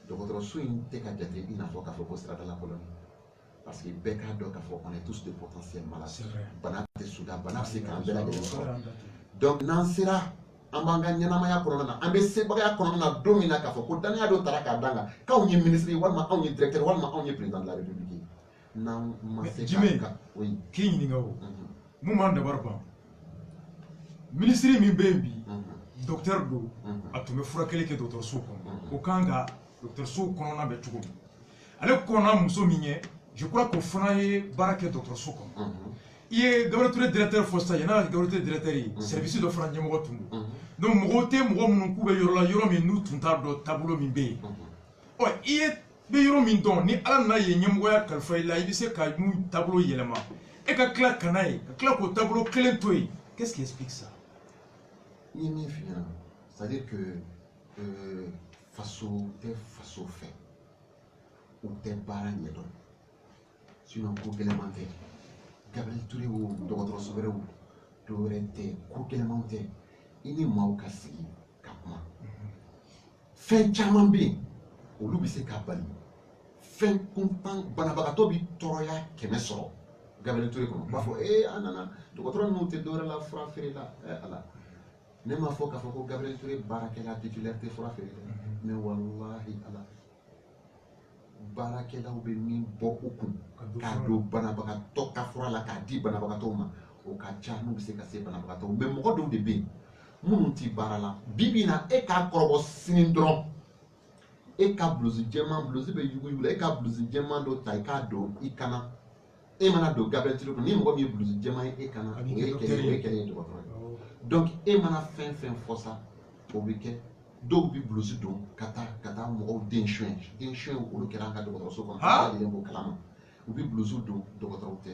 S4: dɔgɔtɔrɔso in tɛ ka jate i n'a fɔ k'a fɔ ko siradala kɔlɔni parce que bɛɛ k'a dɔn k'a fɔ on est tous de potentiels malades bana tɛ suda bana bɛ se k'an bɛɛ lajɛlen sɔrɔ donc n'an sera an b'an ka ɲɛnamaya kɔnɔna na an bɛ sebagaya kɔnɔna na don min na k'a fɔ ko danaya dɔ taara k'a d'an kan k'anw ye ministre walima anw ye directeur walima anw ye président de la république ye n'an ma se k'a oui
S1: k'i ɲininka o mun b'an dabari ban ministre min bɛ yen bi docteur don a tun bɛ furakɛli kɛ dɔgɔtɔrɔso kɔnɔ o kan ka dɔgɔtɔrɔso kɔnɔna bɛ cogo min ale kɔnɔna muso min ye je crois qu'o fana ye baara kɛ dɔgɔtɔrɔso kɔnɔ i ye Gabriel Touré directeur fɔ sisan yan'a ka Gabriel Touré directeur ye service dɔ fana ɲɛmɔgɔ tun don donc mɔgɔw tɛ mɔgɔ minnu k'u bɛ yɔrɔ la yɔrɔ min n'u tun t'a dɔn taabolo min bɛ yen ɔ i bɛ yɔrɔ min dɔn ni ala nana ye ɲɛmɔgɔya kalifa i la i bɛ se ka mun taabolo yɛlɛma e ka tila ka n'a ye ka tila k'o taabolo kelen to yen qu'est-ce qui explique ça?
S4: n ye min f'i ɲɛna c'est à dire que faso tɛ faso fɛ u tɛ baara ɲɛdɔn sinon ko gɛlɛman tɛ Gabriel Touré o dɔgɔtɔrɔso wɛrɛ o dɔwɛrɛ tɛ ko gɛlɛmanw tɛ i ni maaw ka sigi ka kuma fɛn caman bɛ yen olu bɛ se k'a bali fɛn kuntan banabagatɔ bɛ tɔɔrɔya 100 sɔrɔ Gabriel Touré kɔnɔ u b'a fɔ an nana dɔgɔtɔrɔ ninnu tɛ dɔwɛrɛ la fura feere la ala ne m'a fɔ k'a fɔ ko Gabriel Touré baarakɛla titulaire tɛ fura feere dɛ mais walahi ala baarakɛlaw bɛ min bɔ u kun k'a don banabagatɔ ka fura la k'a di banabagatɔw ma o ka ca n'u bɛ se ka se banabagatɔw mais mɔgɔ dɔw de bɛ yen minnu tɛ baara la bi bi in na e k'a kɔrɔbɔ sini dɔrɔn e ka blouse jɛman blouse bɛ yuguyugu la e ka blouse jɛman dɔ ta i k'a don i kana e mana don Gabriel Touré kɔnɔ ni mɔgɔ min ye blouse jɛman ye e kana o ye kɛlɛ ye dɔgɔtɔrɔ ye donc e mana fɛn fɛn fɔ sa o bɛ kɛ dɔw bɛ blouse don ka taa mɔgɔw den suɲɛ olu kɛra an ka dɔgɔtɔrɔso kɔnɔ k'a lajɛ k'o kalama u bɛ blouse don dɔgɔtɔrɔw tɛ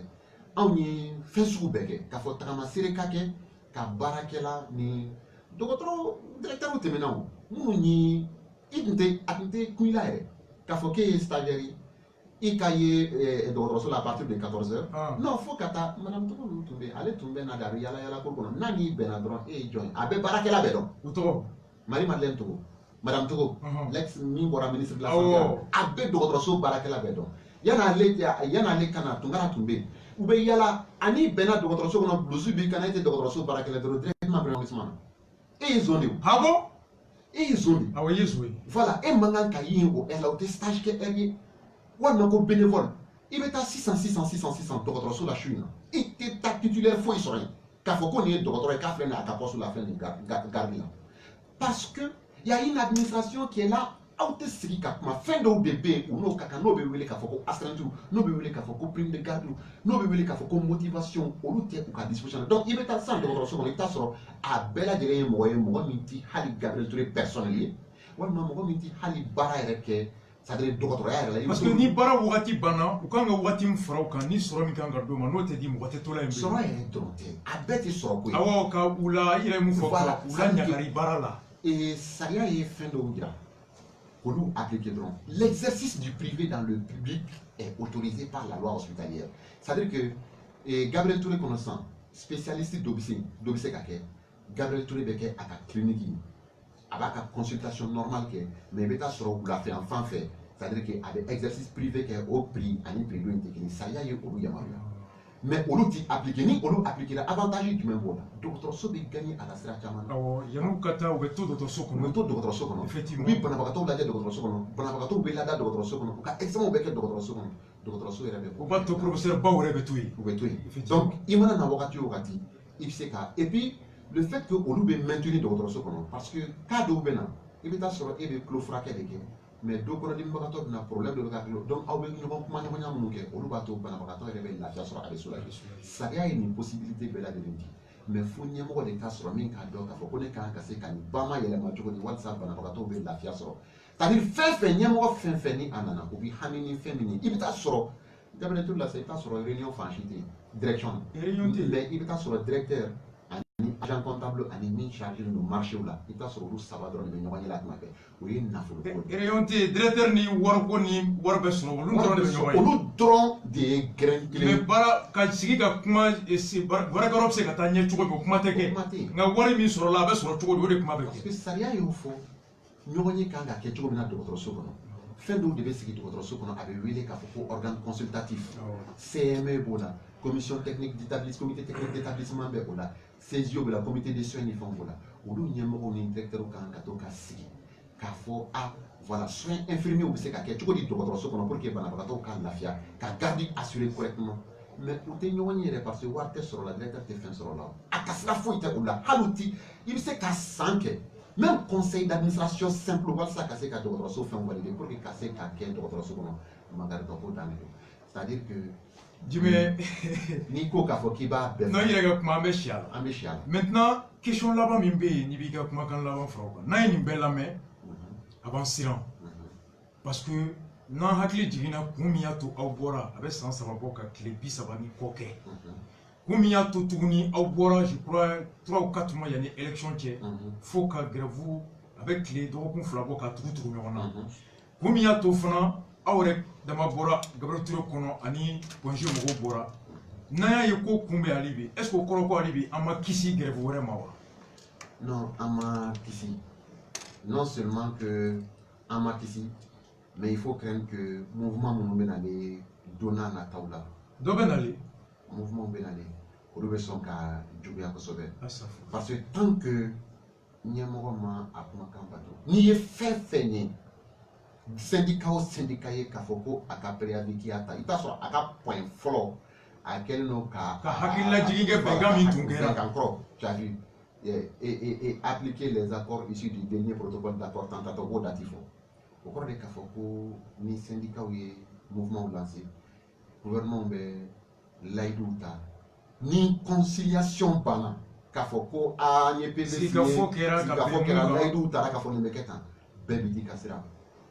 S4: anw ye fɛn sugu bɛɛ kɛ k'a fɔ tagamasere ka kɛ ka baarakɛla ni dɔgɔtɔrɔ directeur tɛmɛna o minnu ye a tun tɛ kun i la yɛrɛ k'a fɔ k'e ye stagiaire ye i ka ye dɔgɔtɔrɔso la à partir de 14 heures non fo ka taa madame tɔgɔ ninnu tun bɛ yen ale tun bɛ na de a bɛ yala yala ko kɔnɔ n'a n'i bɛnna dɔrɔn e ye jɔn ye a bɛ baarakɛla bɛɛ dɔn
S1: o tɔgɔ
S4: Marie-Madeleine Togo madame Togo l'ex min bɔra ministre de la santé a bɛ dɔgɔtɔrɔso baarakɛla bɛɛ dɔn yan'ale kana tunkara tun bɛ yen u bɛ yala ani bɛnna dɔgɔtɔrɔso kɔnɔ blouse b'i kan e tɛ dɔgɔtɔrɔso baarakɛla dɔrɔn directement arrondissement na e ye zone de ye
S1: ah bon
S4: e ye zone de
S1: awɔ i ye zone ye
S4: voilà e man kan ka ye o heure la o tɛ stage kɛ heure ye walima ko bénévole i bɛ taa 600 dɔgɔtɔrɔso la su in na i tɛ taa titulaire foyi sɔrɔ yen k'a fɔ ko nin ye dɔgɔtɔrɔ ye k'a filɛ nin ye a ka poste la filɛ nin garde la parce que il y a une administration qui est là aw tɛ sigi ka kuma fɛn dɔw de bɛ yen u n'o ka kan n'o bɛ wele k'a fɔ ko astreinte n'o bɛ wele k'a fɔ ko prime de garde n'o bɛ wele k'a fɔ ko motivation olu tɛ u ka disposition na donc i bɛ taa sisan dɔgɔtɔrɔso kɔnɔ i bɛ taa sɔrɔ a bɛɛ lajɛlen ye mɔgɔ min ti hali Gabriel Touré personnel ye walima mɔgɔ min ti hali baara yɛrɛ kɛ c'est-à-dire dɔgɔtɔrɔya yɛrɛ la
S1: parce que ni baara wagati banna u kan ka wagati min fara u kan ni sɔrɔ min kan ka d'o ma n'o tɛ di mɔgɔ tɛ to la yen bilen
S4: sɔrɔ yɛrɛ dɔrɔn tɛ a bɛɛ tɛ sɔrɔ ko ye
S1: awɔ ka u la i yɛrɛ ye mun fɔ
S4: Voilà,
S1: u la ɲagari baara la
S4: sariya ye fɛn dɔw jira k'olu appliquer dɔrɔn l'exercice du privé dans le public est autorisé par la loi hospitalière c'est-à-dire que Gabriel Touré kɔnɔ sisan spécialiste dɔ bɛ se ka kɛ Gabriel Touré bɛ kɛ a ka clinique ye a b'a ka consultation normale kɛ mais i bɛ taa sɔrɔ wulafɛ yan fan fɛ c'est-à-dire que a bɛ exercice privé kɛ o prix ani prix dɔ in tɛ kelen sariya ye olu yamaruya mais olu ti appliquer ni olu appliquer avantage jumɛn b'o la dɔgɔtɔrɔso bɛ gagner a la sira caman na
S1: awɔ yan'u ka taa u bɛ to dɔgɔtɔrɔso
S4: u
S1: kɔnɔ
S4: bɛ to dɔgɔtɔrɔso kɔnɔ
S1: effectivement
S4: u bɛ banabagatɔw lajɛ dɔgɔtɔrɔso kɔnɔ banabagatɔw bɛ lada dɔgɔtɔrɔso kɔnɔ u ka examen bɛ kɛ dɔgɔtɔrɔso kɔnɔ dɔgɔtɔrɔso yɛrɛ bɛ
S1: u b'a to professeur baw yɛrɛ bɛ to yen
S4: u bɛ to yen
S1: Effectivement.
S4: donc i mana na wagati o wagati i bɛ se ka et puis le fait que olu bɛ maintenir dɔgɔtɔrɔso kɔnɔ parce que cas dɔw bɛ na i bɛ taa sɔrɔ e bɛ tulo furakɛ de kɛ mais dɔ kɔnɔdimibagatɔ bɛ na problème dɔ bɛ ka tulo donc aw bɛ ɲɔgɔn kuma ɲɔgɔnya minnu kɛ olu b'a to banabagatɔ yɛrɛ bɛ lafiya sɔrɔ a bɛ soulager sariya ye nin possibilité bɛɛ lajɛlen di mais fo ɲɛmɔgɔ de ka sɔrɔ min k'a dɔn k'a fɔ ko ne kan ka se ka nin ba ma yɛlɛma cogo di walasa banabagatɔw bɛ lafiya sɔrɔ c'est-à-dire fɛn fɛn ɲɛmɔgɔ fɛn fɛn ni a nana u bɛ hami ni fɛn min ye i bɛ taa sɔrɔ Gabriel Touré la sisan i bɛ taa sɔrɔ réunion fan si tɛ yen direction na mais i bɛ taa sɔrɔ directeur ani agent comptable ani min chargé don marché la i bɛ taa sɔrɔ olu saba dɔrɔn de bɛ ɲɔgɔn ye la tuma bɛɛ o ye nafolo ko de ye.
S1: réunion tɛ yen directeur ni wariko ni wari bɛ sɔrɔ olu dɔrɔn de bɛ ɲɔgɔn ye
S4: olu dɔrɔn de ye graine kelen
S1: mais baara ka sigi ka kuma baarakɛyɔrɔ bɛ se ka taa ɲɛ cogo min o kuma tɛ kɛ
S4: kuma tɛ yen.
S1: nka wari min sɔrɔla a bɛ sɔrɔ cogo di o de kuma bɛ
S4: parce
S1: kɛ
S4: que sariya y'o fɔ ɲɔgɔn ye kan ka kɛ cogo min na dɔgɔtɔrɔso kɔnɔ fɛn dɔw de bɛ sigi dɔgɔtɔrɔso kɔnɔ a bɛ wele k'a fɔ ko organe consultatif CME b'o la commission technique d'établissement comité technique d'établissement bɛ o la CESIO b'o la comité de soins ni fɛnw b'o la olu ɲɛmɔgɔw ni directeurs kan ka to ka sigi k'a fɔ voilà soins infirmiers bɛ se ka kɛ cogo di dɔgɔtɔrɔso kɔnɔ pour que banabagatɔw ka lafiya ka garde assurer correctement mais u tɛ ɲɔgɔn ye yɛrɛ parce que wari tɛ sɔrɔ la directeur tɛ fɛn sɔrɔ la a ka sira foyi tɛ o la hali u ti i bɛ se ka san kɛ même conseil d'administration simple walasa ka se ka dɔgɔtɔrɔso fɛn valider pour que ka se ka kɛ dɔgɔtɔrɔso kɔnɔ magarita ko dan de don c'est à dire que
S1: jumɛn
S4: n'i ko k'a fɔ k'i b'a bɛɛ
S1: n'an yɛrɛ ka kuma an bɛ si a la
S4: an bɛ si a la
S1: maintenant question laban min bɛ yen n'i b'i ka kumakan laban fara o kan n'an ye nin bɛɛ lamɛn a b'an siran parce que n'an hakili jiginna kun min y'a to aw bɔra a bɛ san 3 bɔ ka tile 30 ni kɔ kɛ kun min y'a to tuguni aw bɔra je crois 3 ou 4 mois yanni élection cɛ fo ka grève a bɛ tile dɔgɔkun 2 bɔ ka tugu ɲɔgɔn na kun min y'a to fana aw yɛrɛ dama bɔra Gabriel Touré kɔnɔ ani ONG mɔgɔw bɔra n'an y'a ye ko kun bɛ ale bi est ce que o kɔrɔ ko ale bi an ma kisi grève wɛrɛ ma wa
S4: non an ma kisi non seulement que an ma kisi mais il faut craindre que mouvement minnu bɛ nalen don n'a nataw la
S1: dɔ bɛ nalen
S4: mouvement bɛ nalen olu bɛ sɔn ka juguya kosɛbɛ
S1: asafo
S4: parce que tant que ɲɛmɔgɔ ma a kumakan bato n'i ye fɛn fɛn ye syndicat o syndicat ye k'a fɔ ko a ka préavis k'i y'a ta i bɛ t'a sɔrɔ a ka point fɔlɔ a kɛlen don ka
S1: hakililajigin kɛ bɛnkan min tun kɛra
S4: bɛnkan kɔrɔ tu as vu et appliquer les accords issus du dernier protocole d'accord tantôt o b'o dati fɔ o kɔrɔ de k'a fɔ ko ni syndicat ye mouvement lancé gouvernement bɛ layiduw ta ni conciliation banna k'a fɔ ko n ye PV
S1: sigikafɔ kɛra
S4: layiduw taara k'a fɔ nin bɛ kɛ tan bɛɛ bɛ di ka sira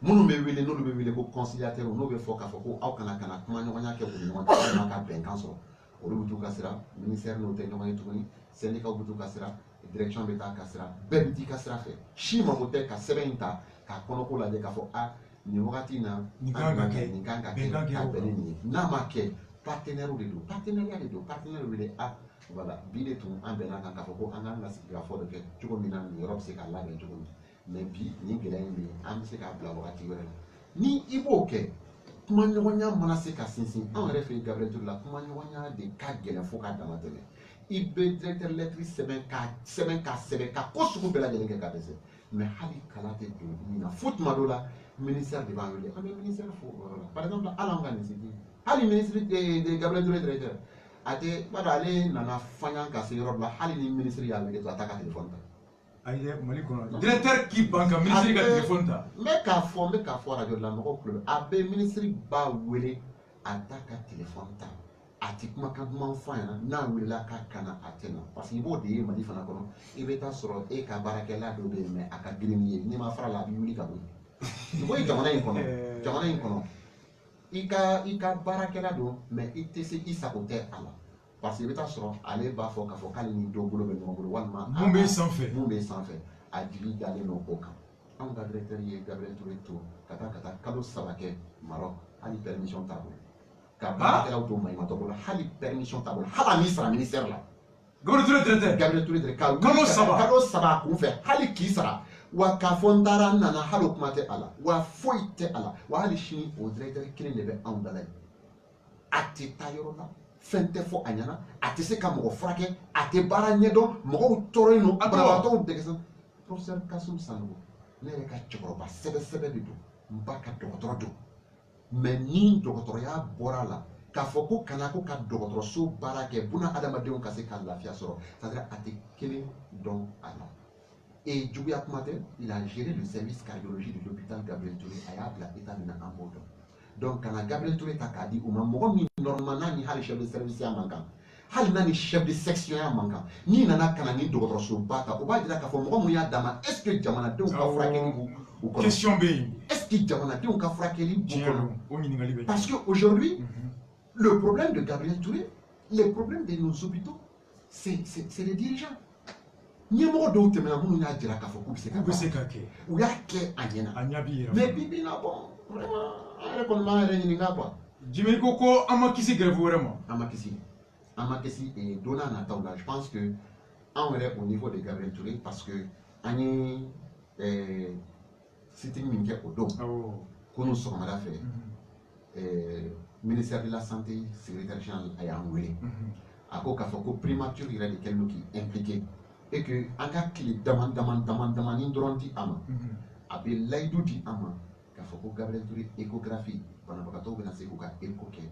S4: minnu bɛ wele n'olu bɛ wele ko conciliateur n'o bɛ fɔ k'a fɔ ko aw kana kuma ɲɔgɔnya kɛ u ni ɲɔgɔn cɛ n'a ka bɛnkan sɔrɔ olu bɛ t'u ka sira ministère n'o tɛ ɲɔgɔn ye tuguni syndicat bɛ t'u ka sira direction bɛ taa ka sira bɛɛ bɛ t'i ka sira fɛ si mako tɛ ka sɛbɛn in ta k'a kɔnɔko lajɛ k'a fɔ nin wagati in na
S1: nin kan ka kɛ
S4: ka bɛn ni nin ye n'a ma kɛ partenaire de don partenariat de don partenaire wele voilà bi de tun an bɛnna kan k'a fɔ ko an kan ka sigi ka fɔ de kɛ cogo min na nin yɔrɔ bɛ se ka labɛn cogo min mais bi nin gɛlɛya in bɛ yen an bɛ se k'a bila wagati wɛrɛ la ni i b'o kɛ kuma ɲɔgɔnya mana se ka sinsin anw yɛrɛ fɛ yen Gabriel Touré la kuma ɲɔgɔnya de ka gɛlɛn fo k'a dama tɛmɛ i bɛ directeur lettre sɛbɛn ka ko sugu bɛɛ lajɛlen kɛ ka dɛsɛ mais hali kalan tɛ don min na fo tuma dɔ la ministère de b'an wele an bɛ ministère fo o yɔrɔ la par exemple hali an ka nin sigi hali ministre de Gabriel Touré directeur a tɛ b'a dɔn ale nana faɲa ka se yɔrɔ dɔ la hali ni ministre y'a wele to a t'a ka téléphone ta
S1: Directeur qui banque ministre ka téléphone ta.
S4: Mais k'a fɔ radio la mɔgɔw kulo a bɛ ministre ba wele a t'a ka téléphone ta a tɛ kumakan duman fɔ a ɲɛna n'a welela k'a kana a tɛ na parce que i b'o de ye Mali fana kɔnɔ i bɛ taa sɔrɔ e ka baarakɛla dɔ bɛ yen mais a ka girin n'i ye n'i ma fara la a bɛ wuli ka bɔ yen i ko jamana in kɔnɔ i ka baarakɛla don mais i tɛ se i sago tɛ a la parce que i bɛ taa sɔrɔ ale b'a fɔ k'a fɔ k'ale ni dɔ bolo bɛ ɲɔgɔn bolo walima
S1: mun bɛ sanfɛ
S4: a jigi dalen don o kan anw ka directeur ye Gabriel Touré to ka taa kalo 3 kɛ Maroc hali permission t'a bolo ka baarakɛlaw to maɲumatɔ bolo hali permission t'a bolo hali a min sara ministère la Gabriel Touré ka kalo 3 kun fɛ hali k'i sara wa k'a fɔ n taara n nana hali o kuma tɛ a la wa foyi tɛ a la wa hali sini o directeur kelen de bɛ anw dala yen a tɛ taa yɔrɔ la fɛn tɛ fɔ a ɲɛna a tɛ se ka mɔgɔ furakɛ a tɛ baara ɲɛdɔn mɔgɔw tɔɔrɔlen don banabagatɔw dɛgɛsɛn professeur Kasum Sanogo ne yɛrɛ ka cɛkɔrɔba sɛbɛsɛbɛ de don n ba ka dɔgɔtɔrɔ don mais ni dɔgɔtɔrɔya bɔra a la k'a fɔ ko kana ko ka dɔgɔtɔrɔso baara kɛ buna adamadenw ka se ka lafiya sɔrɔ c'est-à-dire a tɛ kelen dɔn a la et juguya kuma tɛ il a géré le service cardiologie de l'hôpital Gabriel Touré a y'a bila état min na an b'o dɔn donc kana Gabriel Touré ta k'a di u ma mɔgɔ min normalement n'a ni hali chef de service ya man kan hali n'a ni chef de section ya man kan n'i nana kana ni dɔgɔtɔrɔsoba ta o b'a jira k'a fɔ mɔgɔ mun y'a d'a ma est ce que jamanadenw ka furakɛli b'u kɔnɔ
S1: question bɛ yen
S4: est ce que jamanadenw ka furakɛli b'u kɔnɔ parce que aujourd'hui le problème de Gabriel Touré le problème de nos hôpitaux c'est les dirigeants ɲɛmɔgɔ dɔw tɛmɛna minnu y'a jira k'a fɔ k'u bɛ se ka kɛ u y'a kɛ a ɲɛna mais bibi na bon vraiment an yɛrɛ kɔni b'an yɛrɛ ɲininka quoi
S1: Jimmy ko an ma kisi grève wɛrɛ ma
S4: an ma kisi et don n'a nataw la je pense que anw yɛrɛ au niveau de Gabriel Touré parce que an ye sitting min kɛ o don kunun sɔgɔmada fɛ ministère de la santé secrétaire général a y'an wele a ko k'a fɔ ko primature yɛrɛ de kɛlen don k'i impliqué et que an ka tile damani dɔrɔn di a ma a bɛ layidu di an ma k'a fɔ ko Gabriel Touré échographie banabagatɔw bɛna se k'u ka écho kɛ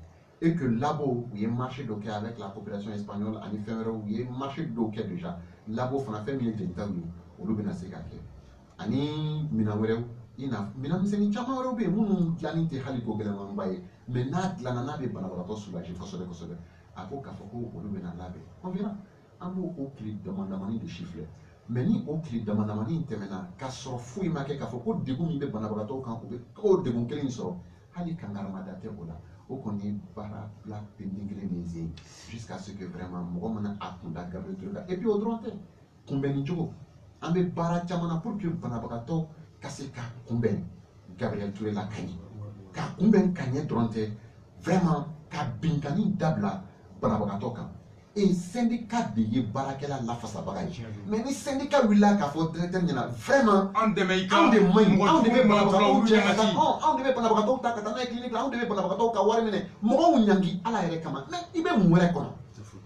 S4: et que labo u ye marché dɔ kɛ avec la coopération espagnole ani fɛn wɛrɛw u ye marché dɔw kɛ déjà labo fana fɛn min ye jelitaw ye olu bɛna se ka kɛ ani minɛn wɛrɛw i n'a minɛn misɛnnin caman wɛrɛw bɛ yen minnu dilanni tɛ hali ko gɛlɛnmanba ye mais n'a dilanna n'a bɛ banabagatɔ soulager kosɛbɛ kosɛbɛ a ko k'a fɔ ko olu bɛna labɛn on verra an b'o o tile damadamani de chiffrer mais ni o tile damadamani in tɛmɛna k'a sɔrɔ foyi ma kɛ k'a fɔ ko degun min bɛ banabagatɔw kan u bɛ o degun kelen in sɔrɔ hali kangarama tɛ o la o kɔni ye baara bila pending kelen de ye jusqu'à ce que vraiment mɔgɔ mana a kun da Gabriel Touré kan et puis o dɔrɔn tɛ kunbɛnni cogo an bɛ baara caman na pour que banabagatɔ ka se ka kunbɛn Gabriel Touré la ka ɲɛ ka kunbɛn ka ɲɛ dɔrɔn tɛ vraiment ka binkani dabila banabagatɔ kan et syndicat de ye baarakɛla lafasabaga ye mais ni syndicat wulila k'a fɔ directeur ɲɛna vraiment anw de maɲi anw de bɛ banabagatɔw cɛ ka taa anw de bɛ banabagatɔw ta ka taa n'a ye clinique la anw de bɛ banabagatɔw ka wari minɛ mɔgɔw ɲangi Ala yɛrɛ kama mais i bɛ mun wɛrɛ kɔnɔ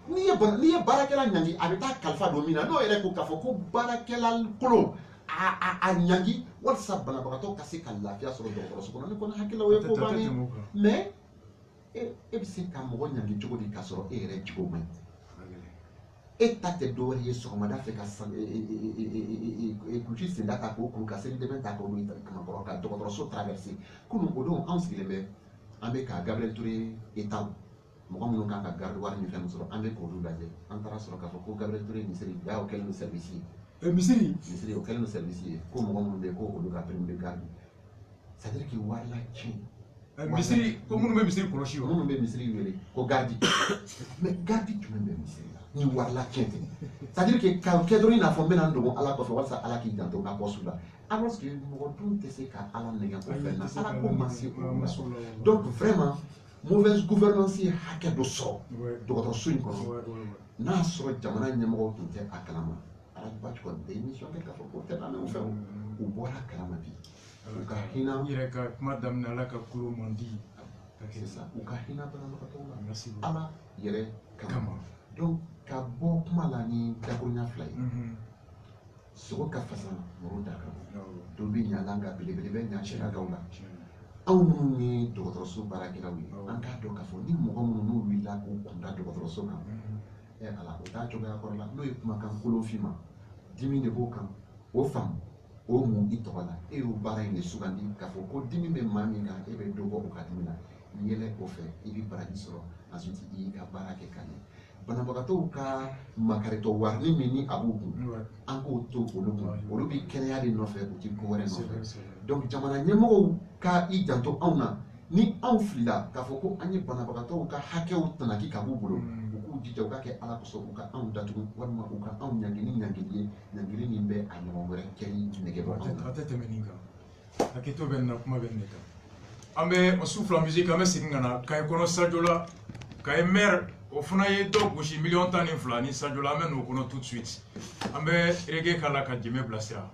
S4: n'i ye baarakɛla ɲangi a bɛ taa kalifa don min na n'o yɛrɛ ko k'a fɔ ko baarakɛla kolon a ɲangi walasa banabagatɔw ka se ka lafiya sɔrɔ dɔgɔtɔrɔso kɔnɔ ne kɔni hakili la o ye ko bannen mais e bɛ se ka mɔgɔ ɲangi cogo di k'a sɔrɔ e yɛrɛ jogo man ɲi e ta tɛ dɔwɛrɛ ye sɔgɔmada fɛ ka kulusi senda ta k'o kuru ka selidɛmɛ ta k'o kamakɔrɔ ka dɔgɔtɔrɔso traversé kunun o don anw sigilen bɛ an bɛ ka Gabriel Touré état mɔgɔ minnu kan ka garde wari ni fɛn min sɔrɔ an bɛ k'olu lajɛ an taara sɔrɔ k'a fɔ ko Gabriel Touré misiri o kɛlen don service ye misiri o kɛlen don service ye ko mɔgɔ minnu bɛ yen ko olu ka prime de garde c'est à dire que wari la tiɲɛ
S1: misiri ko minnu bɛ misiri kɔlɔsi
S4: minnu bɛ misiri wele ko garde mais garde jumɛn bɛ misiri la ni warla tiɲɛ tɛ c'est à dire que ka kɛ dɔrɔn i n'a fɔ n bɛna n dogo Ala kɔfɛ walasa Ala k'i janto n ka poste la alors que mɔgɔ dun tɛ se ka Ala nɛgɛ o fɛn na Ala ko ma se o la donc vraiment mauvaise gouvernance ye hakɛ dɔ sɔrɔ dɔgɔtɔrɔso in kɔnɔ n'a sɔrɔ jamana ɲɛmɔgɔw tun tɛ a kalama Alhaji kɔni tɛ émission kɛ k'a fɔ ko tɛ lamɛn o fɛn u bɔra kalama bi u ka hinɛ
S1: i yɛrɛ ka kuma daminɛ Ala ka kulo man di
S4: c'est ça u ka hinɛ banabagatɔw la Ala yɛrɛ kama donc ka bɔ kuma la ni dakuruɲa fila ye sogo ka fasa muru da kan dɔ bɛ ɲa la nka belebele bɛ ɲa siragaw la anw minnu ye dɔgɔtɔrɔso baarakɛlaw ye an k'a dɔn k'a fɔ ni mɔgɔ minnu n'u wulila k'u kunda dɔgɔtɔrɔso kan Ala o t'a cogoya kɔrɔ la n'o ye kumakan kolon f'i ma dimi de b'o kan o fam o mun i tɔgɔ la e y'o baara in de sugandi k'a fɔ ko dimi bɛ maa min kan e bɛ dɔ bɔ o ka dimi na yɛlɛ o fɛ i bɛ baraji sɔrɔ ensuite i y'i ka baara kɛ ka ɲɛ banabagatɔw ka makaritɔ wari min ni a b'u kun an k'o to olu kun olu bɛ kɛnɛya de nɔfɛ u tɛ ko wɛrɛ nɔfɛ donc jamana ɲɛmɔgɔw ka i janto anw na ni anw filila k'a fɔ ko an ye banabagatɔw ka hakɛw tanaki ka b'u bolo u k'u jija u ka kɛ ala kosɔn u ka anw datugu walima u ka anw ɲangi ni ɲangili ye ɲangili min bɛ a ɲɔgɔn wɛrɛ kɛli nɛgɛbɔ anw na.
S1: A tɛ tɛmɛ nin kan hakɛto bɛ nin na kuma bɛ nin de kan an bɛ o su fila musique an bɛ segin ka na Kayi kɔnɔ Sadio la Kayi maire o fana ye dɔ gosi 12 ni Sadio la an bɛ n'o kɔnɔ tout de suite an bɛ reggae k'a la ka jɛmɛ bilasira.